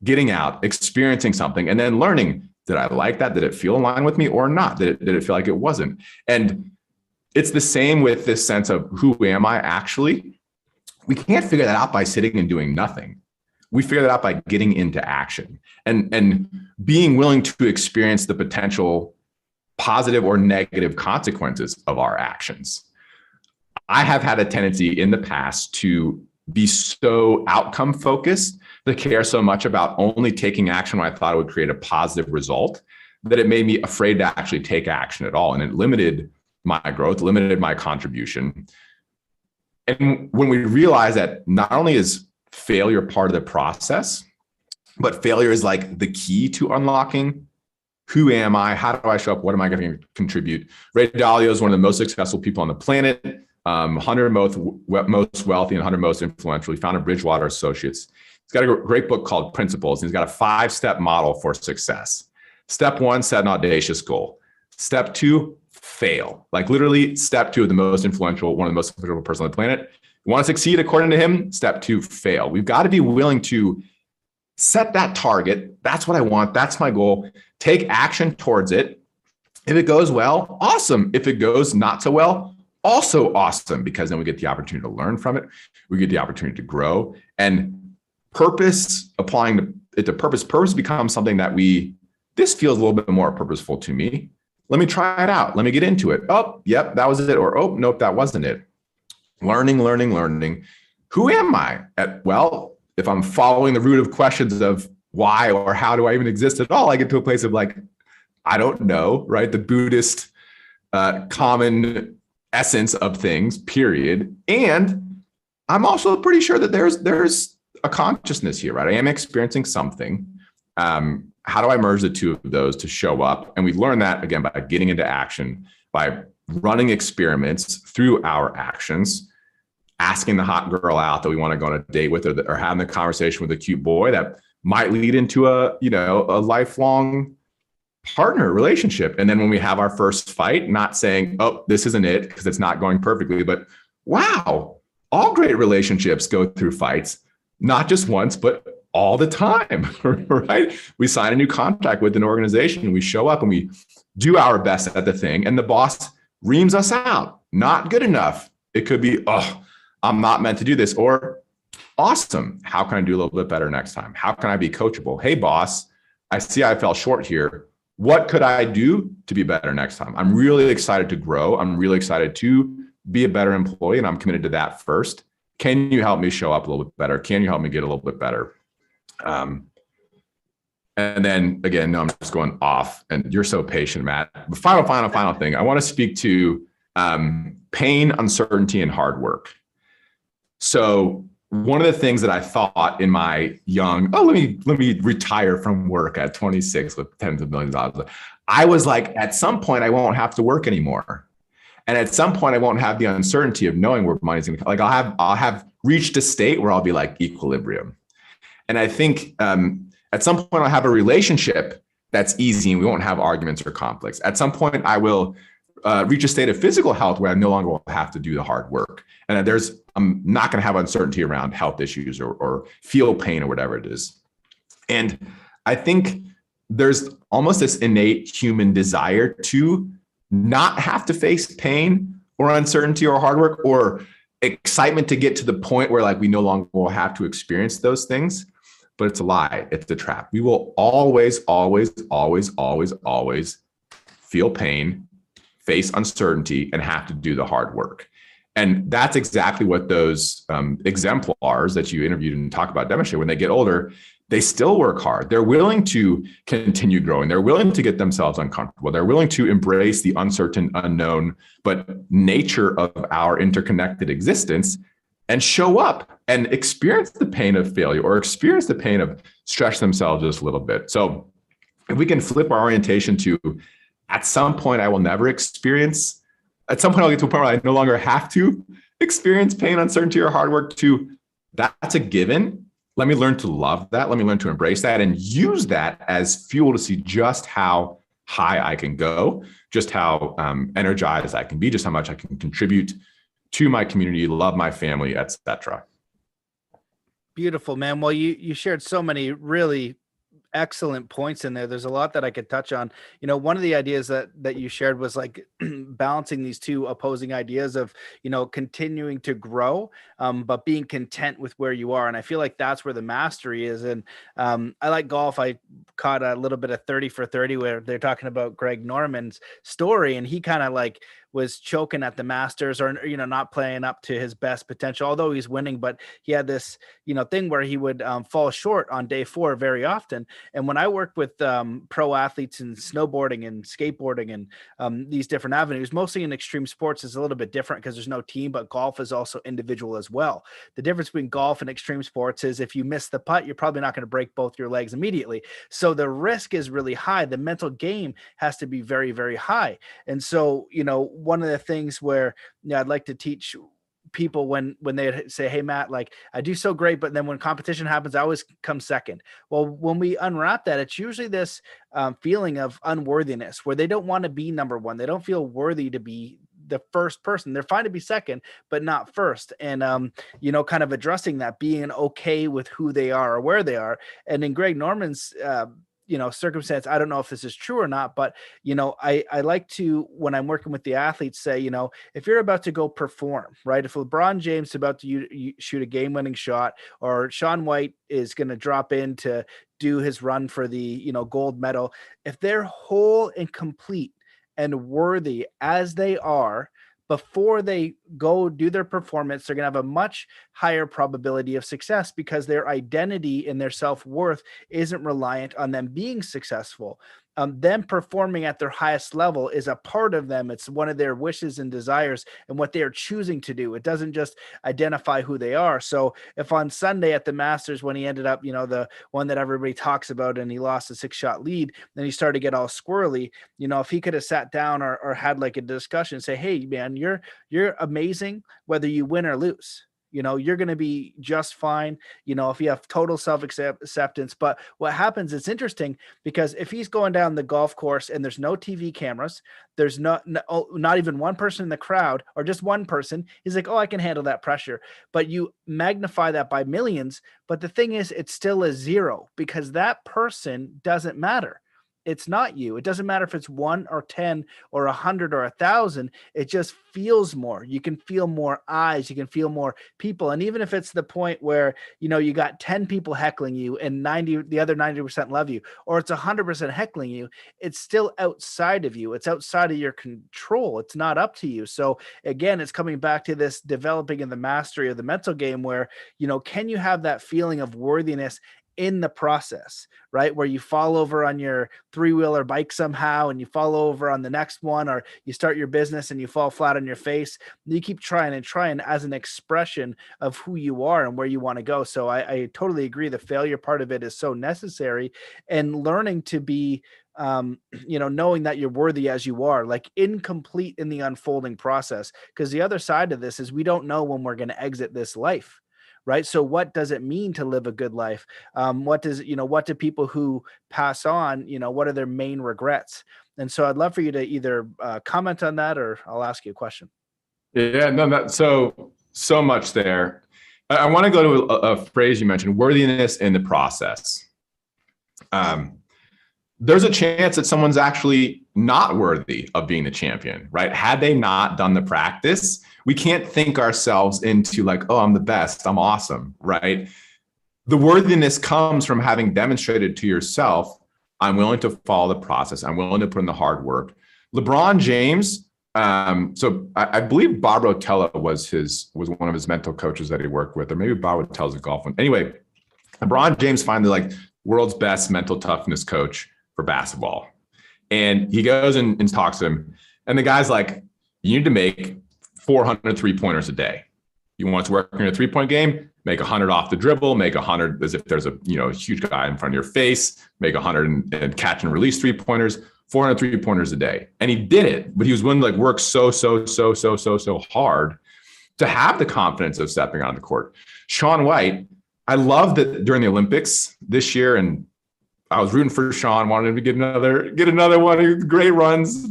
S2: getting out, experiencing something, and then learning, did I like that? Did it feel in line with me or not? Did it feel like it wasn't? And it's the same with this sense of who am I actually? We can't figure that out by sitting and doing nothing. We figure that out by getting into action and being willing to experience the potential positive or negative consequences of our actions. I have had a tendency in the past to be so outcome focused, to care so much about only taking action when I thought it would create a positive result, that it made me afraid to actually take action at all. And it limited my growth, limited my contribution. And when we realize that not only is failure part of the process, but failure is like the key to unlocking who am I? How do I show up? What am I going to contribute? Ray Dalio is one of the most successful people on the planet, 100 most wealthy and 100 most influential. He founded Bridgewater Associates. He's got a great book called Principles. And he's got a 5-step model for success. Step 1, set an audacious goal. Step 2, fail. Like literally step 2 of the most influential, one of the most influential person on the planet. You want to succeed according to him? Step 2, fail. We've got to be willing to set that target. That's what I want. That's my goal. Take action towards it. If it goes well, awesome. If it goes not so well, also awesome, because then we get the opportunity to learn from it. We get the opportunity to grow. And purpose, applying it to purpose becomes something that this feels a little bit more purposeful to me. Let me try it out. Let me get into it. Oh, yep, that was it. Or, oh, nope, that wasn't it. Learning. Who am I? If I'm following the root of questions of why or how do I even exist at all, I get to a place of like, I don't know, right? The Buddhist common essence of things, period. And I'm also pretty sure that there's a consciousness here, right? I am experiencing something. How do I merge the two of those to show up? And we learn that, again, by getting into action, by running experiments through our actions, asking the hot girl out that we want to go on a date with, or having the conversation with a cute boy that might lead into a lifelong partner relationship. And then when we have our first fight, not saying, oh, this isn't it because it's not going perfectly, but wow, all great relationships go through fights, not just once, but all the time, right? We sign a new contract with an organization, we show up and we do our best at the thing, and the boss reams us out. Not good enough. It could be, oh, I'm not meant to do this, or awesome. How can I do a little bit better next time? How can I be coachable? Hey, boss, I see I fell short here. What could I do to be better next time? I'm really excited to grow. I'm really excited to be a better employee, and I'm committed to that first. Can you help me show up a little bit better? Can you help me get a little bit better? And then again, no, I'm just going off, and you're so patient, Matt. The final thing, I want to speak to pain, uncertainty, and hard work. So one of the things that I thought in my young, let me retire from work at 26 with tens of millions of dollars. I was like, at some point I won't have to work anymore. And at some point I won't have the uncertainty of knowing where money's going to come. Like I'll have reached a state where I'll be like equilibrium. And I think at some point I'll have a relationship that's easy and we won't have arguments or conflicts. At some point I will reach a state of physical health where I no longer will have to do the hard work. And I'm not going to have uncertainty around health issues or feel pain or whatever it is. And I think there's almost this innate human desire to not have to face pain or uncertainty or hard work or excitement to get to the point where like we no longer will have to experience those things. But it's a lie. It's a trap. We will always feel pain, face uncertainty, and have to do the hard work. And that's exactly what those exemplars that you interviewed and talk about demonstrate. When they get older, they still work hard. They're willing to continue growing. They're willing to get themselves uncomfortable. They're willing to embrace the uncertain, unknown, but nature of our interconnected existence and show up and experience the pain of failure or experience the pain of stretch themselves just a little bit. So if we can flip our orientation to, at some point I will never experience, at some point I'll get to a point where I no longer have to experience pain, uncertainty, or hard work, to that's a given. Let me learn to love that. Let me learn to embrace that and use that as fuel to see just how high I can go, just how energized I can be, just how much I can contribute to my community, love my family, etc.
S1: Beautiful, man. Well, you shared so many really excellent points in there. There's a lot that I could touch on. One of the ideas that you shared was like balancing these two opposing ideas of, continuing to grow, but being content with where you are. And I feel like that's where the mastery is. And I like golf. I caught a little bit of 30 for 30 where they're talking about Greg Norman's story. And he kind of like was choking at the Masters, or not playing up to his best potential, although he's winning. But he had this thing where he would fall short on day 4 very often. And when I worked with pro athletes in snowboarding and skateboarding and these different avenues, mostly in extreme sports, is a little bit different because there's no team, but golf is also individual as well. The difference between golf and extreme sports is if you miss the putt, you're probably not going to break both your legs immediately. So the risk is really high. The mental game has to be very, very high. And so, one of the things where I'd like to teach people when they say, hey, Matt, like I do so great, but then when competition happens, I always come second. Well, when we unwrap that, it's usually this feeling of unworthiness where they don't want to be number one. They don't feel worthy to be the first person. They're fine to be second, but not first. And, kind of addressing that, being okay with who they are or where they are. And in Greg Norman's, circumstance, I don't know if this is true or not, but, I like to, when I'm working with the athletes, say, if you're about to go perform, right? If LeBron James is about to shoot a game-winning shot, or Shaun White is going to drop in to do his run for the, gold medal, if they're whole and complete and worthy as they are before they go do their performance, they're going to have a much higher probability of success because their identity and their self-worth isn't reliant on them being successful. Them performing at their highest level is a part of them. It's one of their wishes and desires and what they are choosing to do. It doesn't just identify who they are. So if on Sunday at the Masters, when he ended up, the one that everybody talks about, and he lost a 6-shot lead, then he started to get all squirrely, if he could have sat down or had like a discussion, say, hey man, you're amazing, whether you win or lose. You're going to be just fine, if you have total self-acceptance. But what happens, it's interesting because if he's going down the golf course and there's no TV cameras, there's not even one person in the crowd or just one person, he's like, oh, I can handle that pressure. But you magnify that by millions. But the thing is, it's still a zero because that person doesn't matter. It's not you. It doesn't matter if it's 1 or 10 or 100 or 1,000. It just feels more. You can feel more eyes. You can feel more people. And even if it's the point where, you got 10 people heckling you and the other 90% love you, or it's 100% heckling you, it's still outside of you. It's outside of your control. It's not up to you. So again, it's coming back to this developing in the mastery of the mental game where, can you have that feeling of worthiness in the process, right? Where you fall over on your 3-wheeler bike somehow and you fall over on the next one, or you start your business and you fall flat on your face. You keep trying as an expression of who you are and where you want to go. So I totally agree. The failure part of it is so necessary, and learning to be, knowing that you're worthy as you are, like incomplete in the unfolding process. Because the other side of this is we don't know when we're going to exit this life. Right. So what does it mean to live a good life? What do people who pass on, what are their main regrets? And so I'd love for you to either comment on that, or I'll ask you a question.
S2: Yeah, no, that's so much there. I want to go to a phrase you mentioned, worthiness in the process. There's a chance that someone's actually not worthy of being the champion, right? Had they not done the practice, we can't think ourselves into like, oh, I'm the best, I'm awesome, right? The worthiness comes from having demonstrated to yourself, I'm willing to follow the process. I'm willing to put in the hard work. LeBron James, so I believe Bob Rotella was one of his mental coaches that he worked with, or maybe Bob Rotella's a golf one. Anyway, LeBron James finally like world's best mental toughness coach for basketball. And he goes and talks to him. And the guy's like, you need to make 400 3-pointers a day. You want to work on your 3-point game, make 100 off the dribble, make 100 as if there's a huge guy in front of your face, make 100 and catch and release 3-pointers, 400 3-pointers a day. And he did it, but he was willing to like work so hard to have the confidence of stepping on the court. Shaun White, I love that during the Olympics this year, and I was rooting for Shaun, wanted him to get another one of great runs,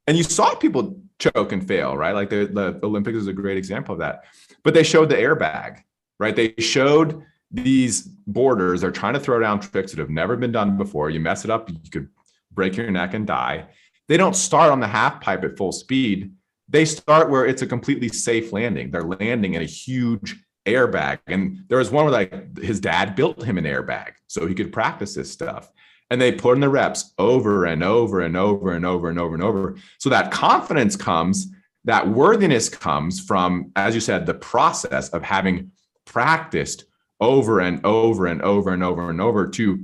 S2: and you saw people choke and fail, right? Like the Olympics is a great example of that. But they showed the airbag, right? They showed these boarders are trying to throw down tricks that have never been done before. You mess it up, you could break your neck and die. They don't start on the half pipe at full speed. They start where it's a completely safe landing. They're landing in a huge airbag. And there was one where like his dad built him an airbag so he could practice this stuff. And they put in the reps over and over and over and over and over and over. So that confidence comes, that worthiness comes from, as you said, the process of having practiced over and over and over and over and over to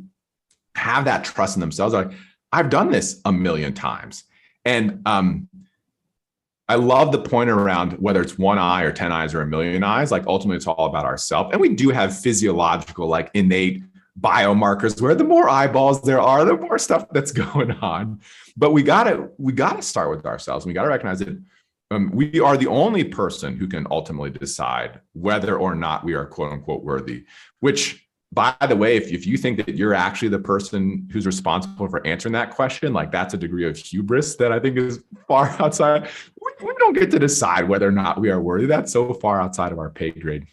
S2: have that trust in themselves. Like, I've done this a million times. And I love the point around whether it's one eye or 10 eyes or a million eyes. Like, ultimately, it's all about ourselves. And we do have physiological, like, innate biomarkers where the more eyeballs there are, the more stuff that's going on. But we gotta start with ourselves. We gotta recognize that we are the only person who can ultimately decide whether or not we are quote unquote worthy. Which, by the way, if you think that you're actually the person who's responsible for answering that question, like, that's a degree of hubris that I think is far outside. We don't get to decide whether or not we are worthy. That's so far outside of our pay grade.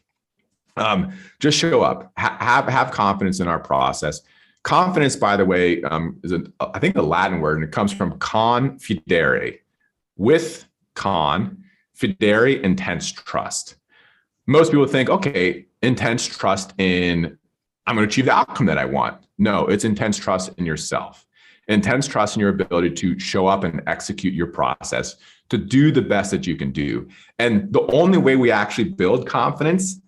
S2: Just show up, have confidence in our process. Confidence, by the way, is I think a Latin word, and it comes from confidere. With fidere, intense trust. Most people think, okay, intense trust in, I'm going to achieve the outcome that I want. No, it's intense trust in yourself. Intense trust in your ability to show up and execute your process, to do the best that you can do. And the only way we actually build confidence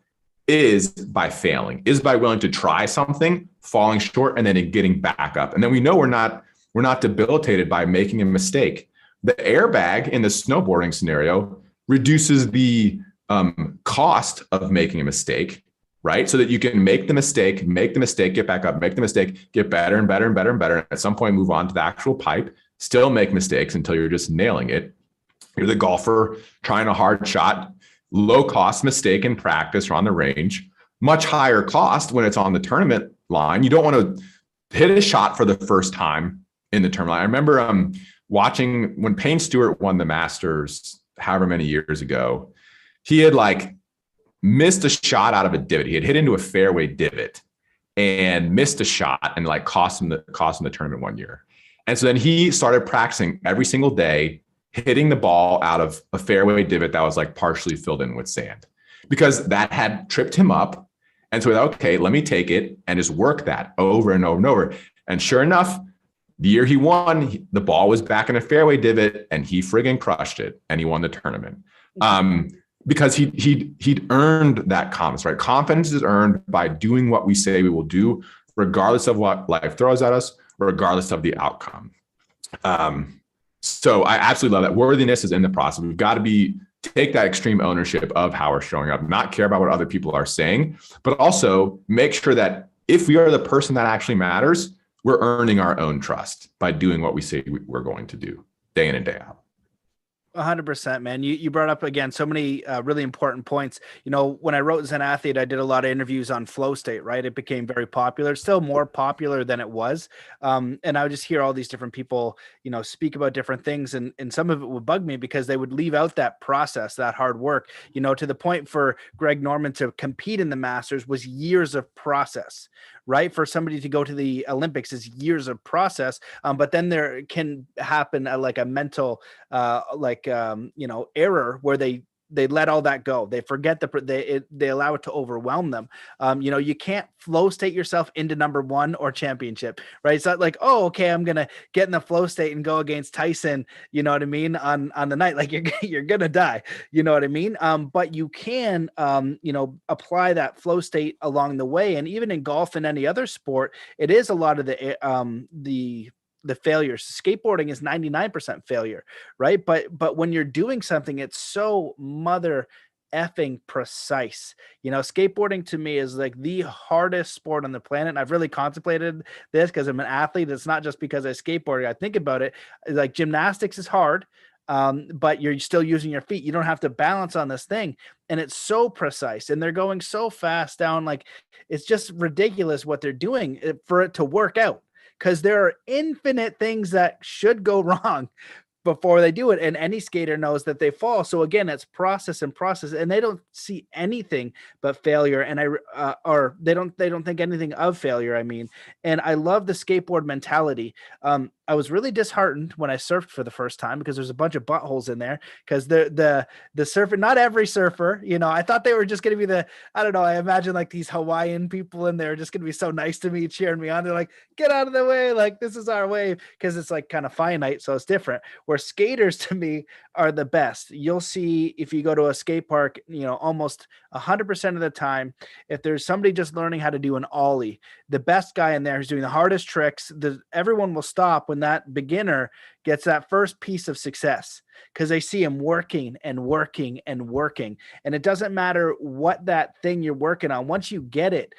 S2: is by failing, is by willing to try something, falling short, and then getting back up. And then we know we're not debilitated by making a mistake. The airbag in the snowboarding scenario reduces the cost of making a mistake, right? So that you can make the mistake, get back up, make the mistake, get better and better and better and better. And at some point, move on to the actual pipe, still make mistakes until you're just nailing it. You're the golfer trying a hard shot, low cost mistake in practice or on the range, much higher cost when it's on the tournament line. You don't want to hit a shot for the first time in the tournament line. I remember watching when Payne Stewart won the Masters however many years ago. He had like missed a shot out of a divot. He had hit into a fairway divot and missed a shot and like cost him the tournament one year. And so then he started practicing every single day, hitting the ball out of a fairway divot that was like partially filled in with sand, because that had tripped him up. And so, okay, let me take it and just work that over and over and over. And sure enough, the year he won, the ball was back in a fairway divot and he friggin' crushed it and he won the tournament. Because he'd earned that confidence, right? Confidence is earned by doing what we say we will do, regardless of what life throws at us, regardless of the outcome. So I absolutely love that. Worthiness is in the process. We've got to take that extreme ownership of how we're showing up, not care about what other people are saying, but also make sure that if we are the person that actually matters, we're earning our own trust by doing what we say we're going to do day in and day out.
S1: 100%, man. You brought up again so many really important points. You know, when I wrote Zen Athlete, I did a lot of interviews on flow state, right? It became very popular, still more popular than it was. And I would just hear all these different people, you know, speak about different things. And some of it would bug me because they would leave out that process, that hard work, you know, to the point for Greg Norman to compete in the Masters was years of process, right? For somebody to go to the Olympics is years of process. But then there can happen like a mental, error where they let all that go. They forget they allow it to overwhelm them. You can't flow state yourself into number one or championship, right? It's not like, oh, okay, I'm going to get in the flow state and go against Tyson, you know what I mean? On the night, like you're going to die, you know what I mean? But you can, apply that flow state along the way. And even in golf and any other sport, it is a lot of the failures. Skateboarding is 99% failure, right? But when you're doing something, it's so mother effing precise. You know, skateboarding to me is like the hardest sport on the planet. And I've really contemplated this because I'm an athlete. It's not just because I skateboard. I think about it. Like gymnastics is hard, but you're still using your feet. You don't have to balance on this thing. And it's so precise. And they're going so fast down. Like it's just ridiculous what they're doing for it to work out. Because there are infinite things that should go wrong before they do it. And any skater knows that they fall. So again, it's process and process, and they don't see anything but failure. And or they don't think anything of failure. I mean, and I love the skateboard mentality. I was really disheartened when I surfed for the first time because there's a bunch of buttholes in there, because the surfer, not every surfer, I thought they were just going to be I don't know. I imagine like these Hawaiian people in there just going to be so nice to me, cheering me on. They're like, get out of the way. Like, this is our wave, because it's like kind of finite. So it's different. Where skaters to me are the best. You'll see if you go to a skate park, almost 100% of the time, if there's somebody just learning how to do an ollie, the best guy in there who's doing the hardest tricks, everyone will stop when that beginner gets that first piece of success, because they see him working and working and working. And it doesn't matter what that thing you're working on. Once you get it,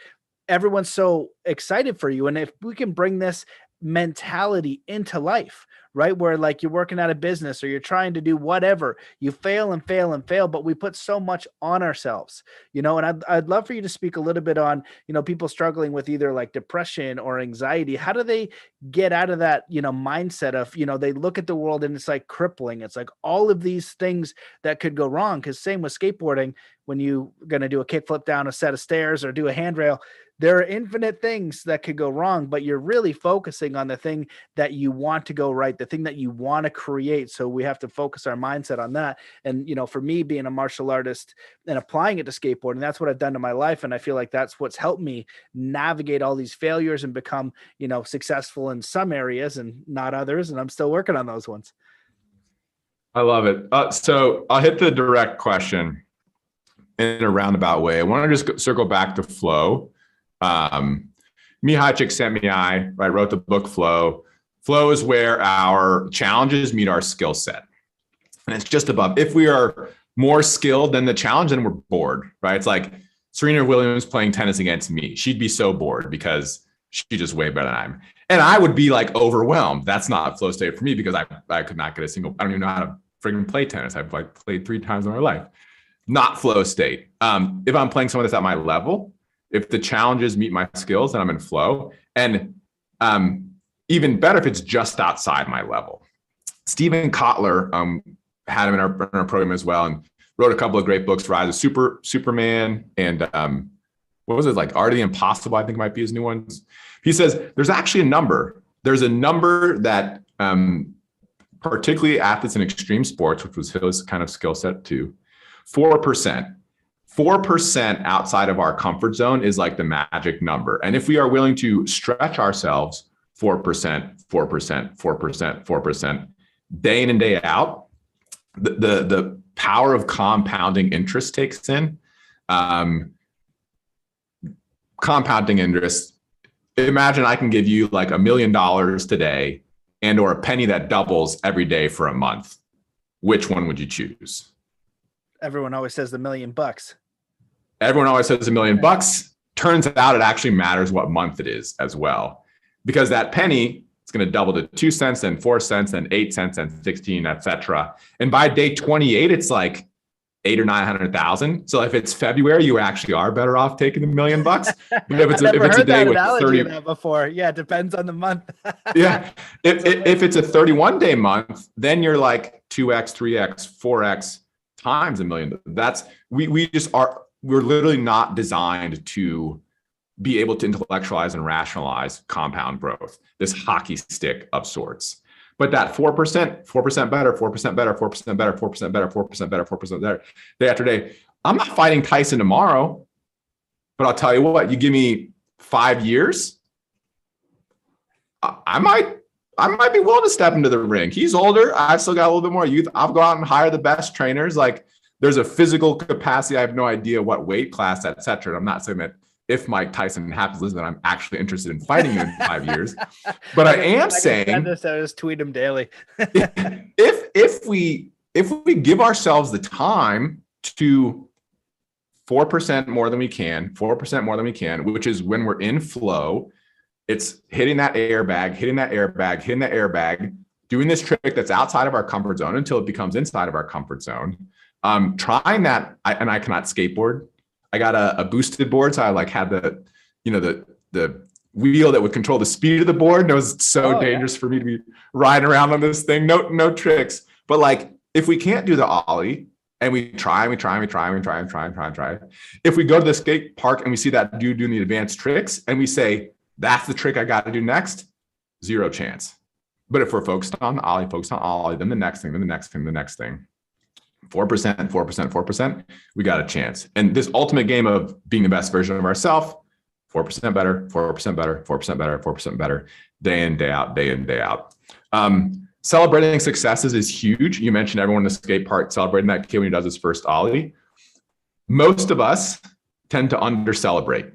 S1: everyone's so excited for you. And if we can bring this mentality into life, right, where like you're working at a business or you're trying to do whatever, you fail and fail and fail, but we put so much on ourselves, and I'd love for you to speak a little bit on, people struggling with either like depression or anxiety. How do they get out of that, mindset of, they look at the world and it's like crippling. It's like all of these things that could go wrong. Because same with skateboarding, when you're going to do a kickflip down a set of stairs or do a handrail, there are infinite things that could go wrong, but you're really focusing on the thing that you want to go right, the thing that you want to create. So we have to focus our mindset on that. And, for me, being a martial artist and applying it to skateboarding, that's what I've done to my life. And I feel like that's what's helped me navigate all these failures and become, successful in some areas and not others. And I'm still working on those ones.
S2: I love it. So I'll hit the direct question in a roundabout way. I want to just circle back to flow. Mihai Csikszentmihalyi, right, wrote the book Flow. Flow is where our challenges meet our skill set. And it's just above. If we are more skilled than the challenge, then we're bored, right? It's like Serena Williams playing tennis against me. She'd be so bored because she's just way better than I am. And I would be like overwhelmed. That's not flow state for me, because I could not get I don't even know how to freaking play tennis. I've like played 3 times in my life. Not flow state. If I'm playing someone that's at my level, if the challenges meet my skills, then I'm in flow. And even better if it's just outside my level. Steven Kotler had him in our program as well, and wrote a couple of great books, Rise of Superman, and what was it, like Art of the Impossible, I think might be his new ones. He says there's actually a number. There's a number that particularly athletes in extreme sports, which was his kind of skill set too, 4%. 4% outside of our comfort zone is like the magic number. And if we are willing to stretch ourselves 4%, 4%, 4%, 4%, day in and day out, the power of compounding interest takes in. Compounding interest, imagine I can give you like $1 million today and or a penny that doubles every day for a month. Which one would you choose?
S1: Everyone always says the $1 million.
S2: Everyone always says $1 million. Turns out it actually matters what month it is as well, because that penny is going to double to 2 cents and 4 cents and 8 cents and 16, etc. And by day 28, it's like 800,000 or 900,000. So if it's February, you actually are better off taking the $1 million. But if it's a day with 30
S1: that before, yeah, it depends on the month.
S2: Yeah, if it's a 31-day month, then you're like 2x, 3x, 4x times $1 million. That's we're literally not designed to be able to intellectualize and rationalize compound growth, this hockey stick of sorts. But that 4%, 4% better, 4% better, 4% better, 4% better, 4% better, 4% better, day after day. I'm not fighting Tyson tomorrow, but I'll tell you what, you give me 5 years, I might be willing to step into the ring. He's older. I've still got a little bit more youth. I'll go out and hire the best trainers. Like, there's a physical capacity. I have no idea what weight class, et cetera. I'm not saying that if Mike Tyson happens to listen, that I'm actually interested in fighting him in 5 years. But I am saying,
S1: I just tweet him daily.
S2: if we give ourselves the time to 4% more than we can, 4% more than we can, which is when we're in flow, it's hitting that airbag, hitting that airbag, hitting that airbag, doing this trick that's outside of our comfort zone until it becomes inside of our comfort zone. Trying that, and I cannot skateboard. I got a boosted board, so I like had the wheel that would control the speed of the board. And it was so dangerous for me to be riding around on this thing. No tricks. But like, if we can't do the ollie and we try. If we go to the skate park and we see that dude doing the advanced tricks and we say, that's the trick I got to do next, 0 chance. But if we're focused on the ollie, then the next thing, 4%, we got a chance. And this ultimate game of being the best version of ourselves, 4% better, 4% better, 4% better, 4% better, day in, day out. Celebrating successes is huge. You mentioned everyone in the skate park celebrating that kid when he does his first ollie. Most of us tend to under-celebrate.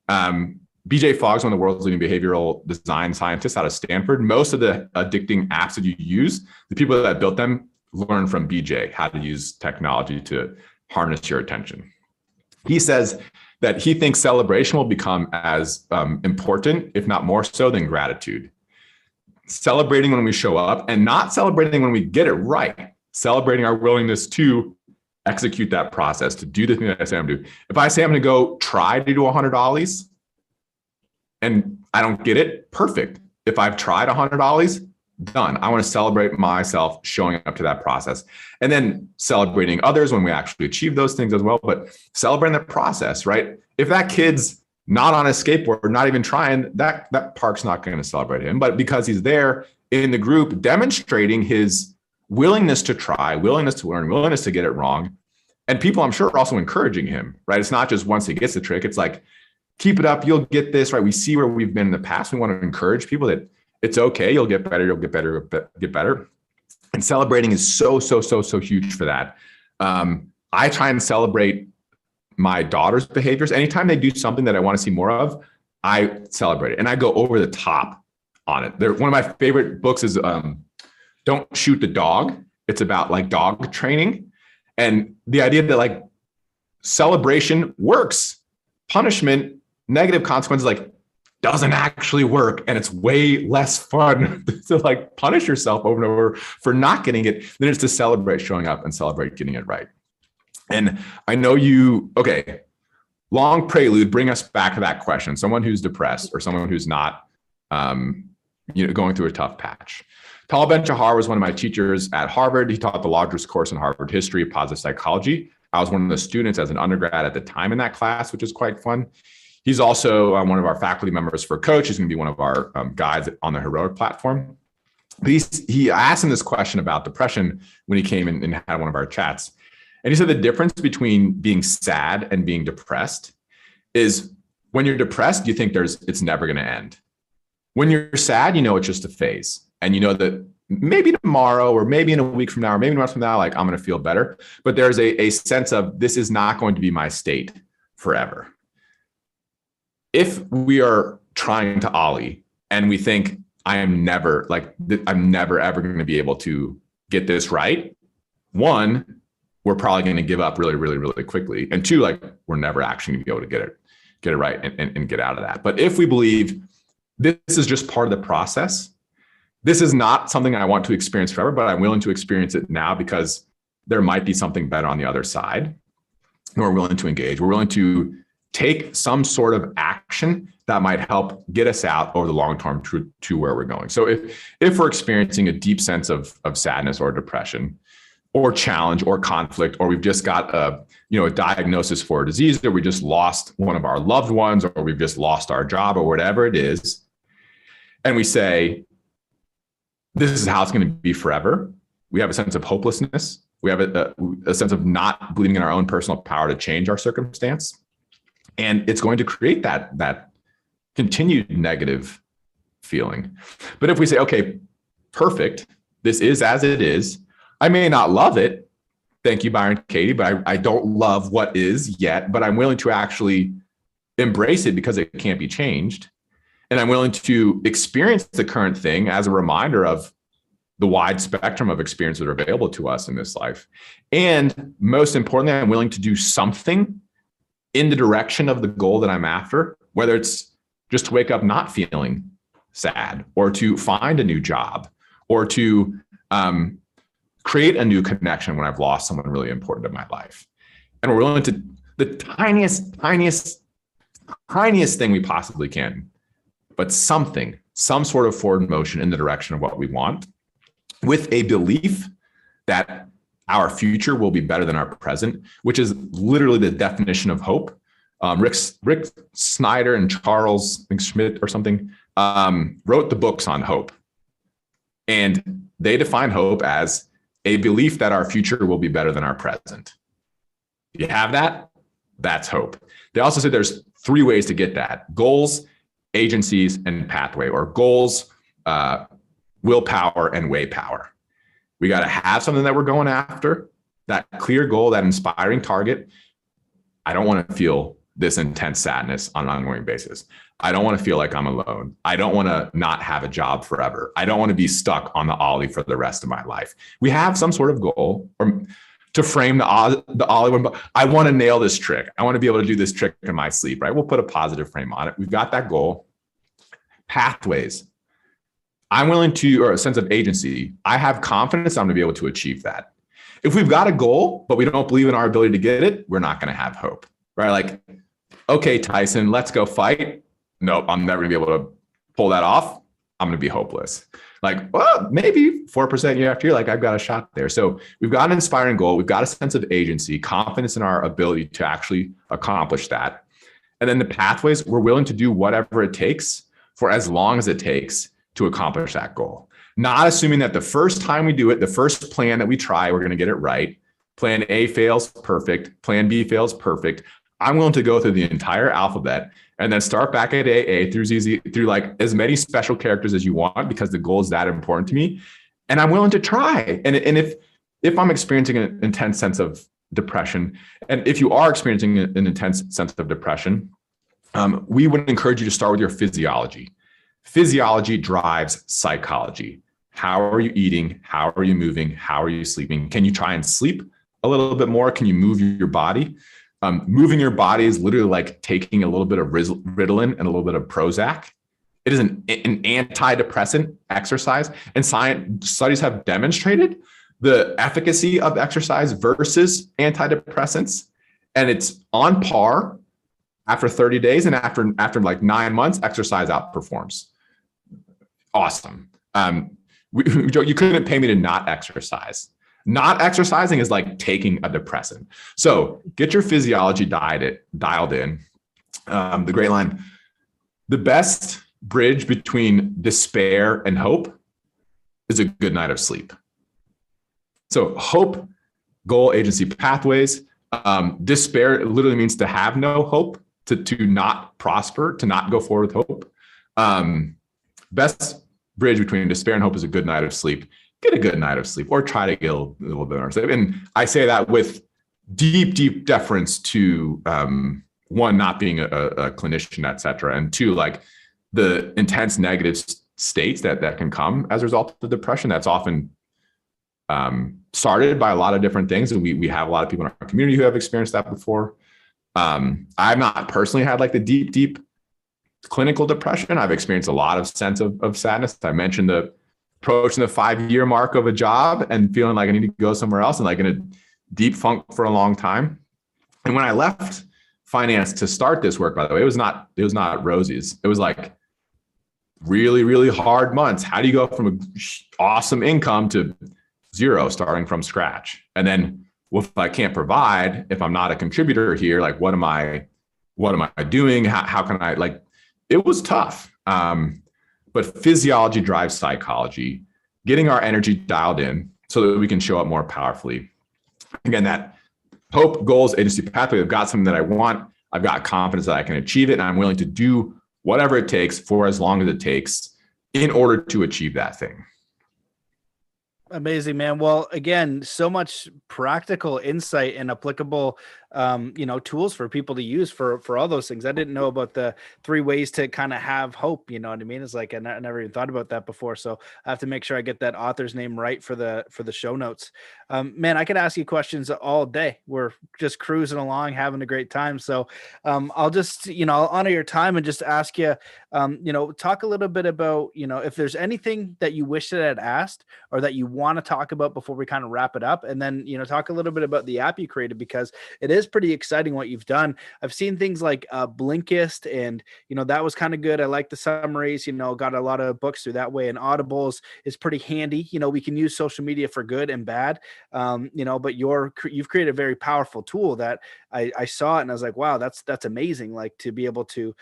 S2: BJ Fogg's one of the world's leading behavioral design scientists out of Stanford. Most of the addicting apps that you use, the people that built them learn from BJ how to use technology to harness your attention. He says that he thinks celebration will become as important, if not more so, than gratitude. Celebrating when we show up and not celebrating when we get it right. Celebrating our willingness to execute that process, to do the thing that I say I'm going to do. If I say I'm going to go try to do 100 ollies and I don't get it, perfect. If I've tried 100 ollies, done. I want to celebrate myself showing up to that process, and then celebrating others when we actually achieve those things as well. But celebrating the process, right? If that kid's not on a skateboard, not even trying, that park's not going to celebrate him. But because he's there in the group, demonstrating his willingness to try, willingness to learn, willingness to get it wrong. And people, I'm sure, are also encouraging him, right? It's not just once he gets the trick. It's like, keep it up. You'll get this, right? We see where we've been in the past. We want to encourage people that it's okay. You'll get better. You'll get better, get better. And celebrating is so huge for that. I try and celebrate my daughter's behaviors. Anytime they do something that I want to see more of, I celebrate it and I go over the top on it. One of my favorite books is Don't Shoot the Dog. It's about like dog training and the idea that like celebration works, punishment, negative consequences like doesn't actually work, and it's way less fun to like punish yourself over and over for not getting it than it's to celebrate showing up and celebrate getting it right. And I know long prelude, bring us back to that question. Someone who's depressed or someone who's not, going through a tough patch. Tal Ben-Shahar was one of my teachers at Harvard. He taught the largest course in Harvard history of positive psychology. I was one of the students as an undergrad at the time in that class, which is quite fun. He's also one of our faculty members for Coach. He's going to be one of our guides on the Heroic platform. But I asked him this question about depression when he came in and had one of our chats. And he said the difference between being sad and being depressed is when you're depressed, you think it's never going to end. When you're sad, you know it's just a phase. And you know that maybe tomorrow or maybe in a week from now or maybe a month from now, like I'm going to feel better. But there's a sense of this is not going to be my state forever. If we are trying to ollie and we think I'm never ever going to be able to get this right, one, we're probably going to give up really quickly. And two, like we're never actually going to be able to get it right and get out of that. But if we believe this is just part of the process, this is not something I want to experience forever, but I'm willing to experience it now because there might be something better on the other side. And we're willing to engage. We're willing to take some sort of action that might help get us out over the long term to where we're going. So if we're experiencing a deep sense of sadness or depression or challenge or conflict, or we've just got a diagnosis for a disease, or we just lost one of our loved ones, or we've just lost our job or whatever it is, and we say, this is how it's going to be forever. We have a sense of hopelessness. We have a sense of not believing in our own personal power to change our circumstance. And it's going to create that continued negative feeling. But if we say, okay, perfect, this is as it is. I may not love it. Thank you, Byron Katie, but I don't love what is yet, but I'm willing to actually embrace it because it can't be changed. And I'm willing to experience the current thing as a reminder of the wide spectrum of experiences that are available to us in this life. And most importantly, I'm willing to do something in the direction of the goal that I'm after, whether it's just to wake up not feeling sad, or to find a new job, or to create a new connection when I've lost someone really important in my life. And we're willing to, the tiniest thing we possibly can, but something, some sort of forward motion in the direction of what we want, with a belief that our future will be better than our present, which is literally the definition of hope. Rick Snyder and Charles Schmidt or something wrote the books on hope. And they define hope as a belief that our future will be better than our present. You have that? That's hope. They also said there's 3 ways to get that: goals, agencies, and pathway, or goals, willpower, and way power. We got to have something that we're going after, that clear goal, that inspiring target. I don't want to feel this intense sadness on an ongoing basis. I don't want to feel like I'm alone. I don't want to not have a job forever. I don't want to be stuck on the ollie for the rest of my life. We have some sort of goal, or to frame the ollie one. I want to nail this trick. I want to be able to do this trick in my sleep, right? We'll put a positive frame on it. We've got that goal. Pathways. I'm willing to, or a sense of agency. I have confidence I'm going to be able to achieve that. If we've got a goal, but we don't believe in our ability to get it, we're not going to have hope, right? Like, okay, Tyson, let's go fight. Nope, I'm never going to be able to pull that off. I'm going to be hopeless. Like, well, maybe 4% year after year, like I've got a shot there. So we've got an inspiring goal. We've got a sense of agency, confidence in our ability to actually accomplish that. And then the pathways, we're willing to do whatever it takes for as long as it takes to accomplish that goal. Not assuming that the first time we do it, the first plan that we try, we're going to get it right. Plan A fails, perfect. Plan B fails, perfect. I'm willing to go through the entire alphabet and then start back at AA through ZZ, through like as many special characters as you want, because the goal is that important to me. And I'm willing to try. And if I'm experiencing an intense sense of depression, and if you are experiencing an intense sense of depression, we would encourage you to start with your physiology. Physiology drives psychology. How are you eating? How are you moving? How are you sleeping? Can you try and sleep a little bit more? Can you move your body? Moving your body is literally like taking a little bit of Ritalin and a little bit of Prozac. It is an antidepressant exercise, and studies have demonstrated the efficacy of exercise versus antidepressants, and it's on par after 30 days, and after like 9 months, exercise outperforms. Awesome. You couldn't pay me to not exercise. Not exercising is like taking a depressant. So get your physiology dialed in. The great line: the best bridge between despair and hope is a good night of sleep. So hope, goal, agency, pathways. Despair literally means to have no hope, to not prosper, to not go forward with hope. Best bridge between despair and hope is a good night of sleep. Get a good night of sleep, or try to get a little bit more sleep. And I say that with deep deference to one, not being a clinician, et cetera, and two, like the intense negative states that can come as a result of depression. That's often started by a lot of different things. And we have a lot of people in our community who have experienced that before. I've not personally had like the deep clinical depression. I've experienced a lot of sense of sadness. I mentioned the approaching the 5-year mark of a job and feeling like I need to go somewhere else, and like in a deep funk for a long time. And when I left finance to start this work, by the way, it was not roses. It was like really hard months. How do you go from an awesome income to zero, starting from scratch? And then if I can't provide, if I'm not a contributor here, like what am I doing? How can I, like, it was tough. But physiology drives psychology, getting our energy dialed in so that we can show up more powerfully. Again, that hope, goals, agency, pathway. I've got something that I want. I've got confidence that I can achieve it, and I'm willing to do whatever it takes for as long as it takes in order to achieve that thing.
S1: Amazing, man. Well, again, so much practical insight and applicable, tools for people to use for all those things. I didn't know about the 3 ways to kind of have hope. You know what I mean? It's like, I never even thought about that before. So I have to make sure I get that author's name right for the show notes. Man, I could ask you questions all day. We're just cruising along, having a great time. So I'll just, I'll honor your time and just ask you, talk a little bit about, if there's anything that you wish that I had asked or that you want to talk about before we kind of wrap it up? And then, talk a little bit about the app you created, because it is pretty exciting what you've done. I've seen things like Blinkist, and, that was kind of good. I like the summaries, got a lot of books through that way, and Audibles is pretty handy. We can use social media for good and bad, but you've created a very powerful tool that I saw it and I was like, wow, that's amazing. Like, to be able to,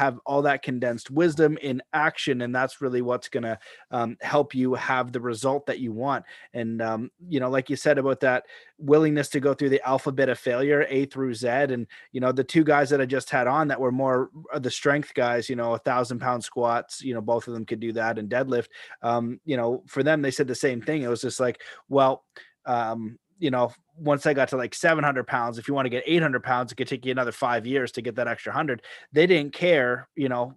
S1: have all that condensed wisdom in action. And that's really what's going to help you have the result that you want. And, like you said about that willingness to go through the alphabet of failure, A through Z. And, the two guys that I just had on that were more the strength guys, 1,000-pound squats, both of them could do that, and deadlift. For them, they said the same thing. It was just like, well, once I got to like 700 pounds, if you want to get 800 pounds, it could take you another 5 years to get that extra 100. They didn't care,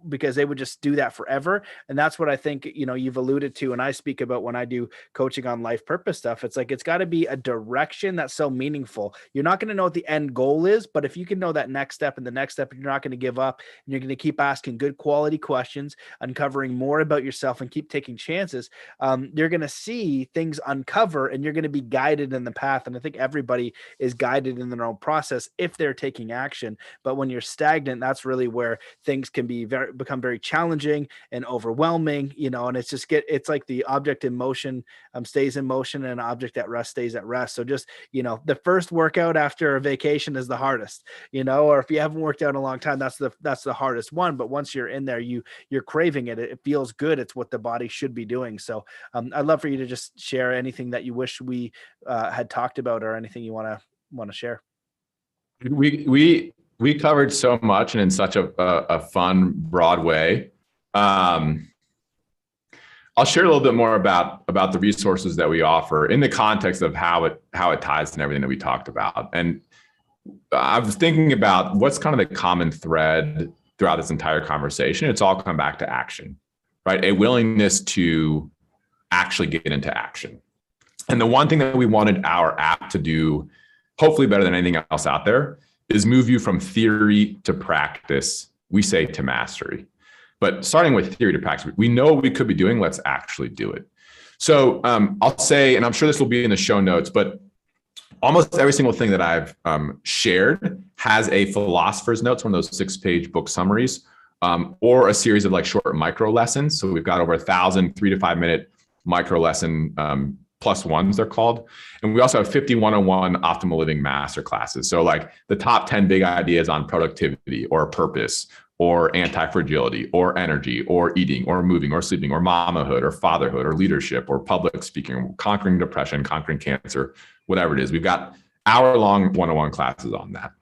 S1: because they would just do that forever. And that's what I think, you've alluded to. And I speak about when I do coaching on life purpose stuff. It's like, it's got to be a direction that's so meaningful. You're not going to know what the end goal is, but if you can know that next step and the next step, you're not going to give up, and you're going to keep asking good quality questions, uncovering more about yourself, and keep taking chances, you're going to see things uncover, and you're going to be guided in the path. And I think everybody is guided in their own process if they're taking action. But when you're stagnant, that's really where things can become very challenging and overwhelming, and it's like the object in motion stays in motion, and an object at rest stays at rest. So just, the first workout after a vacation is the hardest, or if you haven't worked out in a long time, that's the hardest one. But once you're in there, you're craving it. It feels good. It's what the body should be doing. So I'd love for you to just share anything that you wish we had talked about, or anything you want to share.
S2: We covered so much, and in such a fun, broad way. I'll share a little bit more about the resources that we offer in the context of how it ties to everything that we talked about. And I was thinking about what's kind of the common thread throughout this entire conversation. It's all come back to action, right? A willingness to actually get into action. And the one thing that we wanted our app to do, hopefully better than anything else out there, is move you from theory to practice. We say to mastery. But starting with theory to practice, we know what we could be doing. Let's actually do it. So I'll say, and I'm sure this will be in the show notes, but almost every single thing that I've shared has a philosopher's notes, one of those 6-page book summaries, or a series of like short micro lessons. So we've got over 1,000 3 to 5 minute micro lesson plus ones, they're called. And we also have 50 101 optimal living master classes. So like the top 10 big ideas on productivity or purpose or anti-fragility or energy or eating or moving or sleeping or mamahood or fatherhood or leadership or public speaking, conquering depression, conquering cancer, whatever it is. We've got hour-long 101 classes on that.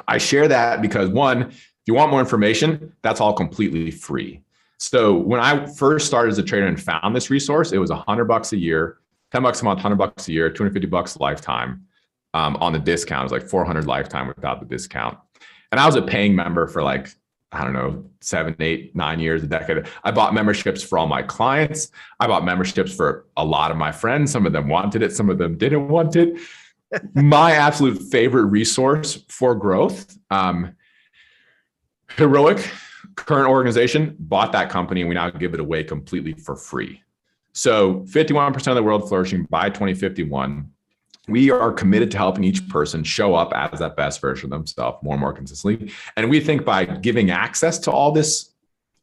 S2: I share that because, one, if you want more information, that's all completely free. So when I first started as a trainer and found this resource, it was $100 a year, $10 a month, $100 a year, $250 lifetime on the discount. It was like $400 lifetime without the discount. And I was a paying member for like, I don't know, 7, 8, 9 years, a decade. I bought memberships for all my clients. I bought memberships for a lot of my friends. Some of them wanted it. Some of them didn't want it. My absolute favorite resource for growth, Heroic, current organization, bought that company, and we now give it away completely for free. So 51% of the world flourishing by 2051. We are committed to helping each person show up as that best version of themselves more and more consistently. And we think by giving access to all these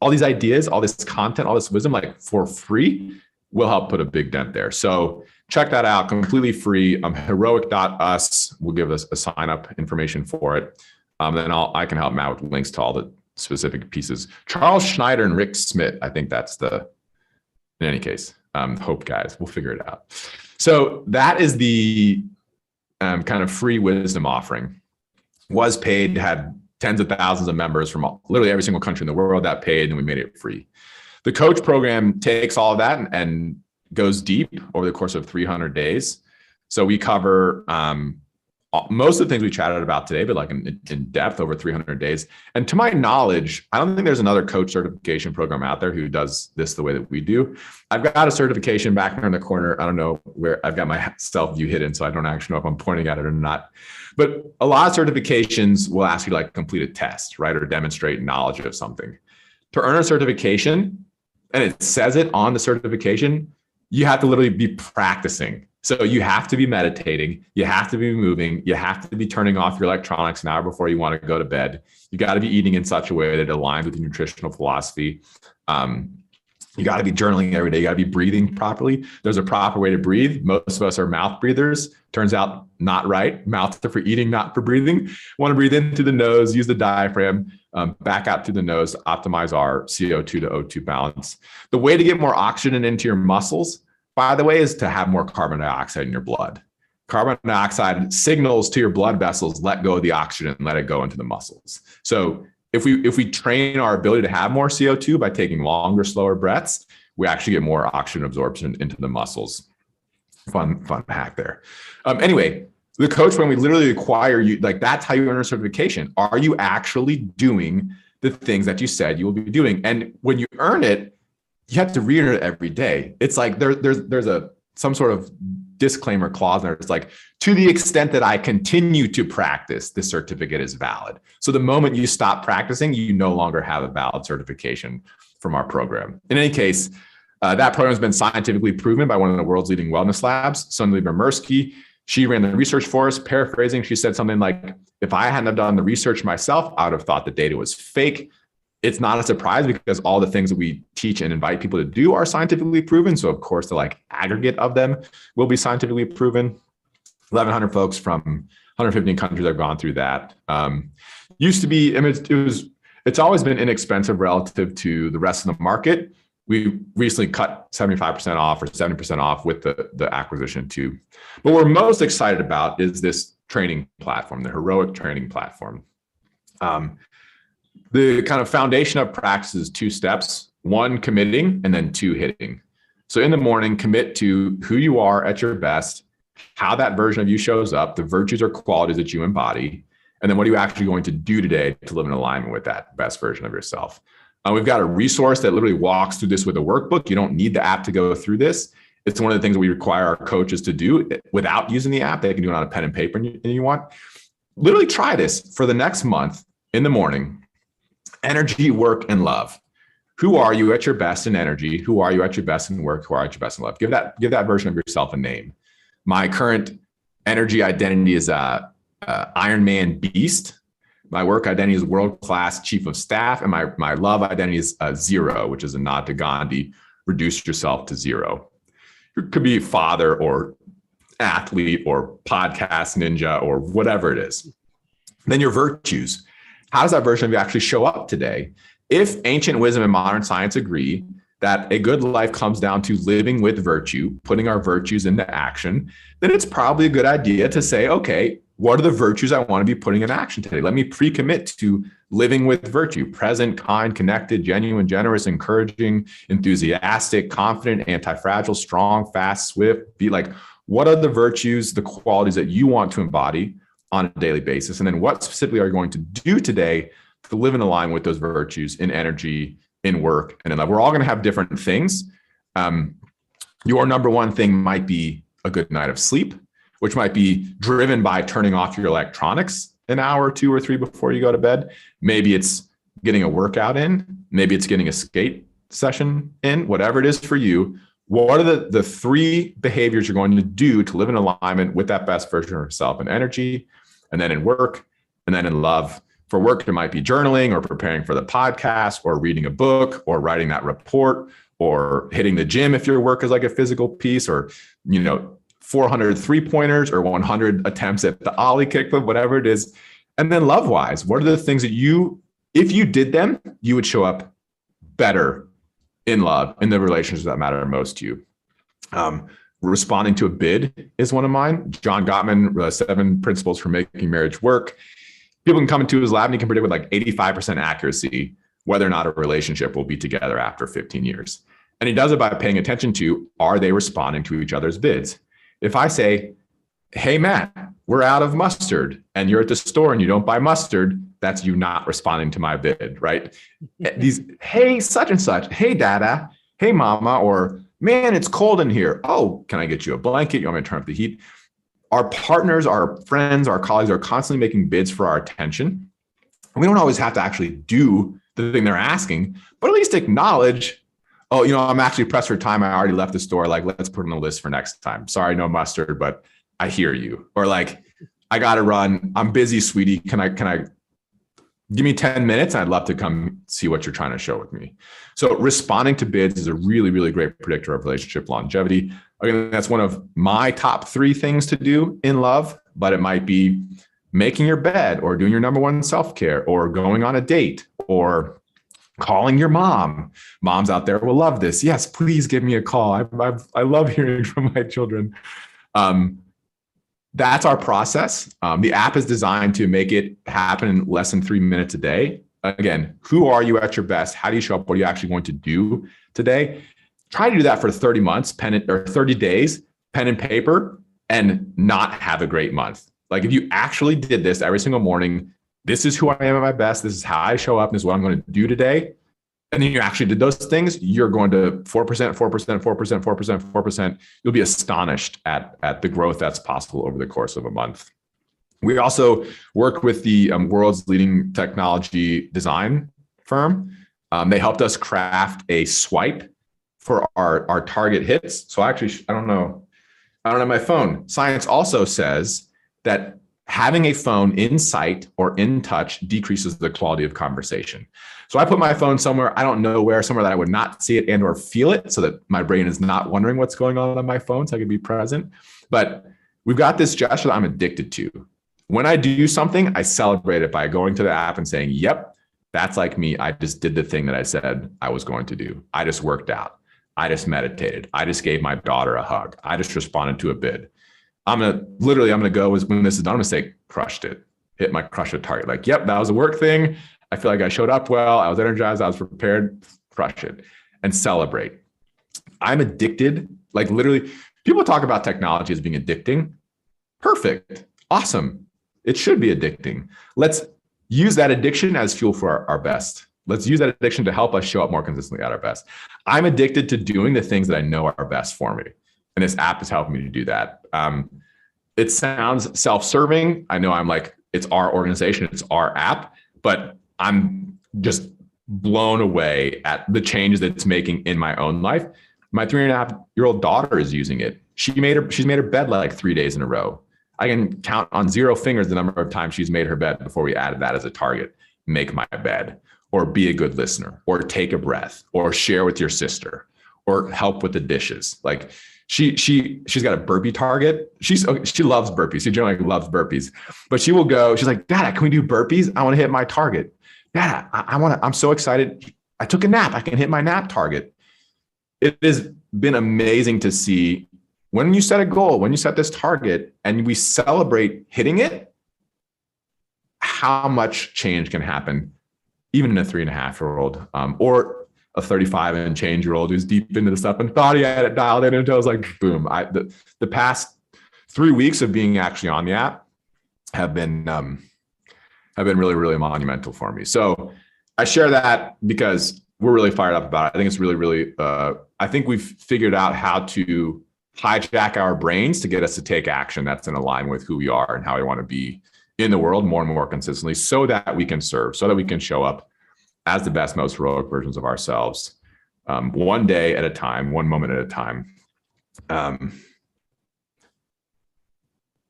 S2: ideas, all this content, all this wisdom, like for free, will help put a big dent there. So check that out, completely free. Heroic.us will give us a sign up information for it. Then I can help Matt with links to all the specific pieces. Charles Schneider and Rick Smith, I think that's in any case, Hope guys, we'll figure it out. So that is the kind of free wisdom offering. Was paid, had tens of thousands of members from literally every single country in the world that paid, and we made it free. The coach program takes all of that and goes deep over the course of 300 days. So we cover most of the things we chatted about today, but like in depth over 300 days. And to my knowledge, I don't think there's another coach certification program out there who does this the way that we do. I've got a certification back here in the corner. I don't know where I've got my self view hidden, so I don't actually know if I'm pointing at it or not. But a lot of certifications will ask you to like complete a test, right? Or demonstrate knowledge of something. To earn a certification, and it says it on the certification, you have to literally be practicing. So you have to be meditating, you have to be moving, you have to be turning off your electronics an hour before you want to go to bed. You got to be eating in such a way that it aligns with your nutritional philosophy. You got to be journaling every day. You got to be breathing properly. There's a proper way to breathe. Most of us are mouth breathers. Turns out not right. Mouth are for eating, not for breathing. Want to breathe in through the nose, use the diaphragm, back out through the nose to optimize our CO2 to O2 balance. The way to get more oxygen into your muscles, by the way, is to have more carbon dioxide in your blood. Carbon dioxide signals to your blood vessels, let go of the oxygen and let it go into the muscles. So if we train our ability to have more CO2 by taking longer, slower breaths, we actually get more oxygen absorption into the muscles. Fun hack there. Anyway, the coach, when we literally require you, like that's how you earn a certification. Are you actually doing the things that you said you will be doing? And when you earn it, you have to read it every day. It's like there's some sort of disclaimer clause there. It's like, to the extent that I continue to practice, this certificate is valid. So the moment you stop practicing, you no longer have a valid certification from our program. In any case, that program has been scientifically proven by one of the world's leading wellness labs, Sunli Bermersky. She ran the research for us. Paraphrasing, she said something like, if I hadn't have done the research myself, I would have thought the data was fake. It's not a surprise because all the things that we teach and invite people to do are scientifically proven. So of course, the like aggregate of them will be scientifically proven. 1,100 folks from 115 countries have gone through that. Used to be, I mean, it's always been inexpensive relative to the rest of the market. We recently cut 75% off or 70% off with the acquisition too. But what we're most excited about is this training platform, the heroic training platform. The kind of foundation of practice is 2 steps: 1, committing, and then 2, hitting. So in the morning, commit to who you are at your best, how that version of you shows up, the virtues or qualities that you embody, and then what are you actually going to do today to live in alignment with that best version of yourself. We've got a resource that literally walks through this with a workbook. You don't need the app to go through this. It's one of the things that we require our coaches to do without using the app. They can do it on a pen and paper and you want. Literally try this for the next month in the morning. Energy, work, and love. Who are you at your best in energy? Who are you at your best in work? Who are you at your best in love? Give that version of yourself a name. My current energy identity is Iron Man Beast. My work identity is world-class chief of staff. And my love identity is Zero, which is a nod to Gandhi. Reduce yourself to zero. It could be father or athlete or podcast ninja or whatever it is. Then your virtues. How does that version of you actually show up today? If ancient wisdom and modern science agree that a good life comes down to living with virtue, putting our virtues into action, then it's probably a good idea to say, okay, what are the virtues I want to be putting in action today? Let me pre-commit to living with virtue: present, kind, connected, genuine, generous, encouraging, enthusiastic, confident, anti-fragile, strong, fast, swift. Be like, what are the virtues, the qualities that you want to embody on a daily basis? And then what specifically are you going to do today to live in alignment with those virtues in energy, in work, and in love? We're all going to have different things. Your number one thing might be a good night of sleep, which might be driven by turning off your electronics an hour, 2 or 3 before you go to bed. Maybe it's getting a workout in. Maybe it's getting a skate session in, whatever it is for you. What are the 3 behaviors you're going to do to live in alignment with that best version of yourself in energy, and then in work, and then in love? For work, it might be journaling or preparing for the podcast or reading a book or writing that report or hitting the gym if your work is like a physical piece, or, 400 3-pointers or 100 attempts at the Ollie kickflip, whatever it is. And then love-wise, what are the things that if you did them, you would show up better in love, in the relationships that matter most to you? Responding to a bid is one of mine. John Gottman, 7 Principles for Making Marriage Work. People can come into his lab and he can predict with like 85% accuracy whether or not a relationship will be together after 15 years. And he does it by paying attention to, are they responding to each other's bids? If I say, hey, Matt, we're out of mustard, and you're at the store and you don't buy mustard, that's you not responding to my bid, right? These, hey, such and such, hey, dada, hey, mama, or man, it's cold in here. Oh, can I get you a blanket? You want me to turn up the heat? Our partners, our friends, our colleagues are constantly making bids for our attention. We don't always have to actually do the thing they're asking, but at least acknowledge, oh, I'm actually pressed for time. I already left the store. Like, let's put on the list for next time. Sorry, no mustard, but I hear you. Or like, I got to run. I'm busy, sweetie. Can I give me 10 minutes? I'd love to come see what you're trying to show with me. So responding to bids is a really, really great predictor of relationship longevity. Again, that's one of my top 3 things to do in love, but it might be making your bed or doing your number one self-care or going on a date or calling your mom. Moms out there will love this. Yes, please give me a call. I love hearing from my children. That's our process. The app is designed to make it happen in less than 3 minutes a day. Again, who are you at your best? How do you show up? What are you actually going to do today? Try to do that for 30 months, 30 days, pen and paper, and not have a great month. Like if you actually did this every single morning, this is who I am at my best. This is how I show up. And this is what I'm going to do today. And then you actually did those things, you're going to 4%, 4%, 4%, 4%, 4%. You'll be astonished at the growth that's possible over the course of a month. We also work with the world's leading technology design firm. They helped us craft a swipe for our target hits. So actually, I don't have my phone. Science also says that having a phone in sight or in touch decreases the quality of conversation. So I put my phone somewhere, I don't know where, somewhere that I would not see it and or feel it so that my brain is not wondering what's going on my phone so I can be present. But we've got this gesture that I'm addicted to. When I do something, I celebrate it by going to the app and saying, yep, that's like me. I just did the thing that I said I was going to do. I just worked out. I just meditated. I just gave my daughter a hug. I just responded to a bid. I'm going to go when this is done, I'm going to say, crushed it, hit my crush it target. Like, yep, that was a work thing. I feel like I showed up well. I was energized. I was prepared, crush it and celebrate. I'm addicted. Like literally people talk about technology as being addicting. Perfect. Awesome. It should be addicting. Let's use that addiction as fuel for our best. Let's use that addiction to help us show up more consistently at our best. I'm addicted to doing the things that I know are best for me. And this app is helping me to do that. It sounds self-serving. I know it's our organization, it's our app, but I'm just blown away at the changes that it's making in my own life. My 3.5-year-old daughter is using it. She's made her bed like 3 days in a row. I can count on 0 fingers the number of times she's made her bed before we added that as a target. Make my bed, or be a good listener, or take a breath, or share with your sister, or help with the dishes. Like she's got a burpee target. She loves burpees. She generally loves burpees, but she will go. She's like, Dad, can we do burpees? I want to hit my target. Dad, I'm so excited. I took a nap. I can hit my nap target. It has been amazing to see when you set a goal, when you set this target and we celebrate hitting it, how much change can happen even in a 3.5-year-old or a 35 and change-year-old who's deep into the stuff and thought he had it dialed in until I was like, boom. The past 3 weeks of being actually on the app have been really, really monumental for me. So I share that because we're really fired up about it. I think it's really, really, I think we've figured out how to hijack our brains to get us to take action that's in alignment with who we are and how we want to be in the world more and more consistently so that we can serve, so that we can show up as the best, most heroic versions of ourselves, one day at a time, one moment at a time. And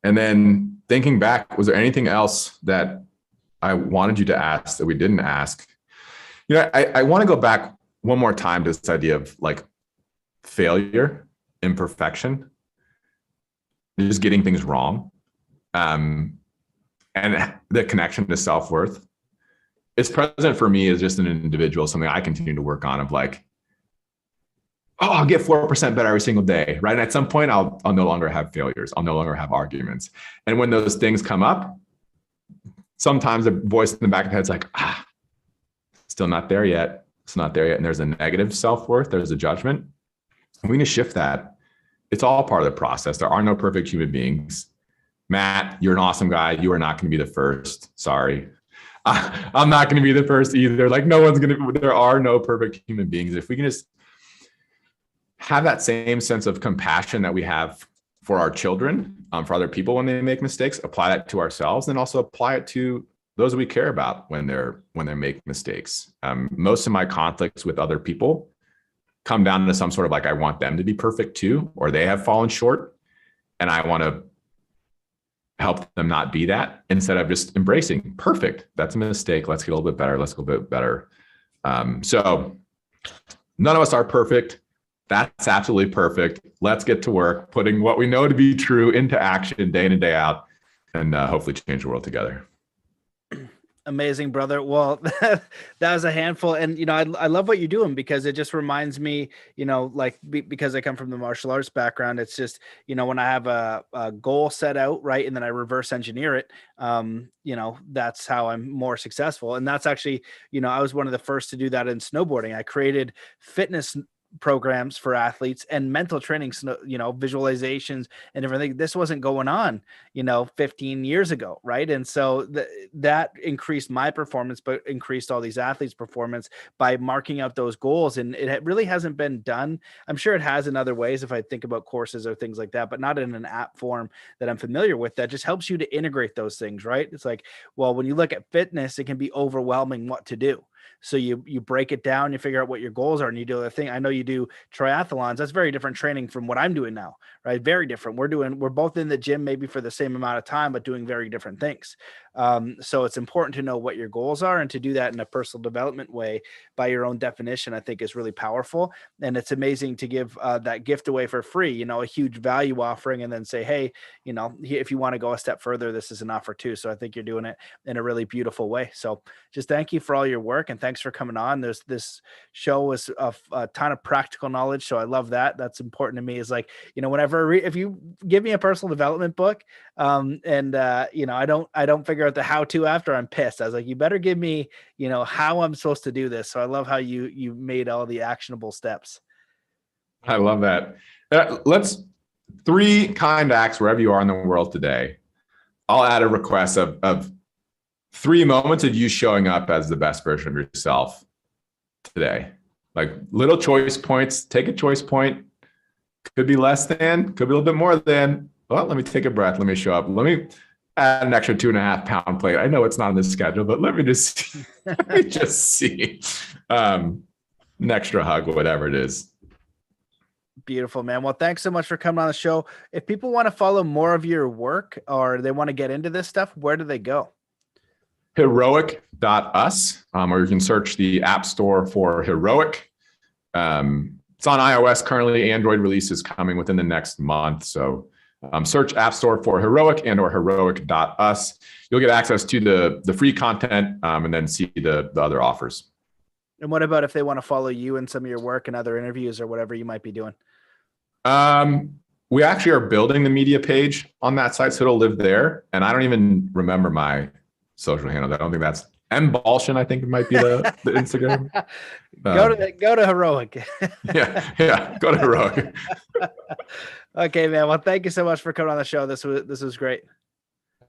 S2: then thinking back, was there anything else that I wanted you to ask that we didn't ask? I want to go back one more time to this idea of like failure, imperfection, just getting things wrong, and the connection to self-worth. It's present for me as just an individual, something I continue to work on of like, oh, I'll get 4% better every single day, right? And at some point, I'll no longer have failures. I'll no longer have arguments. And when those things come up, sometimes the voice in the back of the head's like, still not there yet. It's not there yet. And there's a negative self-worth. There's a judgment. And we need to shift that. It's all part of the process. There are no perfect human beings. Matt, you're an awesome guy. You are not going to be the first. Sorry. I'm not going to be the first either. Like no one's going to, there are no perfect human beings. If we can just have that same sense of compassion that we have for our children, for other people when they make mistakes, apply that to ourselves and also apply it to those we care about when they're making mistakes. Most of my conflicts with other people come down to some sort of like, I want them to be perfect too, or they have fallen short, and I want to help them not be that, instead of just embracing perfect. That's a mistake. Let's get a little bit better. Let's go a bit better. So none of us are perfect. That's absolutely perfect. Let's get to work, putting what we know to be true into action day in and day out, and hopefully change the world together.
S1: Amazing, brother. Well, that was a handful. And, I love what you're doing, because it just reminds me, like, because I come from the martial arts background, it's just, when I have a goal set out, right, and then I reverse engineer it, that's how I'm more successful. And that's actually, I was one of the first to do that in snowboarding. I created fitness programs for athletes and mental training, visualizations and everything. This wasn't going on, 15 years ago. Right. And so that increased my performance, but increased all these athletes' performance by marking out those goals. And it really hasn't been done. I'm sure it has in other ways, if I think about courses or things like that, but not in an app form that I'm familiar with, that just helps you to integrate those things. Right. It's like, well, when you look at fitness, it can be overwhelming what to do. So you break it down, you figure out what your goals are, and you do the thing. I know you do triathlons. That's very different training from what I'm doing now, right? Very different. We're both in the gym maybe for the same amount of time, but doing very different things. So it's important to know what your goals are, and to do that in a personal development way by your own definition, I think is really powerful. And it's amazing to give that gift away for free, a huge value offering, and then say, hey, if you want to go a step further, this is an offer too. So I think you're doing it in a really beautiful way. So just thank you for all your work, and thanks for coming on. This show was a ton of practical knowledge. So I love that. That's important to me, is like, whenever if you give me a personal development book, I don't figure out the how-to after, I'm pissed. I was like, you better give me, how I'm supposed to do this. So I love how you made all the actionable steps.
S2: I love that. Let's 3 kind acts wherever you are in the world today. I'll add a request of 3 moments of you showing up as the best version of yourself today. Like little choice points. Take a choice point. Could be less than, could be a little bit more than. Well, let me take a breath. Let me show up. Let me add an extra 2.5 pound plate. I know it's not on the schedule, but let me just see. An extra hug, whatever it is.
S1: Beautiful, man. Well, thanks so much for coming on the show. If people want to follow more of your work, or they want to get into this stuff, where do they go?
S2: Heroic.us, or you can search the App Store for Heroic. It's on iOS currently. Android release is coming within the next month. So search App Store for Heroic or heroic.us. You'll get access to the free content, and then see the other offers.
S1: And what about if they want to follow you and some of your work and other interviews or whatever you might be doing?
S2: We actually are building the media page on that site, so it'll live there. And I don't even remember my social handle. I don't think that's Balshin. I think it might be the Instagram.
S1: Go to Heroic.
S2: yeah. Go to Heroic.
S1: Okay, man. Well, thank you so much for coming on the show. This was great.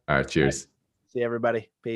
S2: All right. Cheers.
S1: All right. See you, everybody. Peace.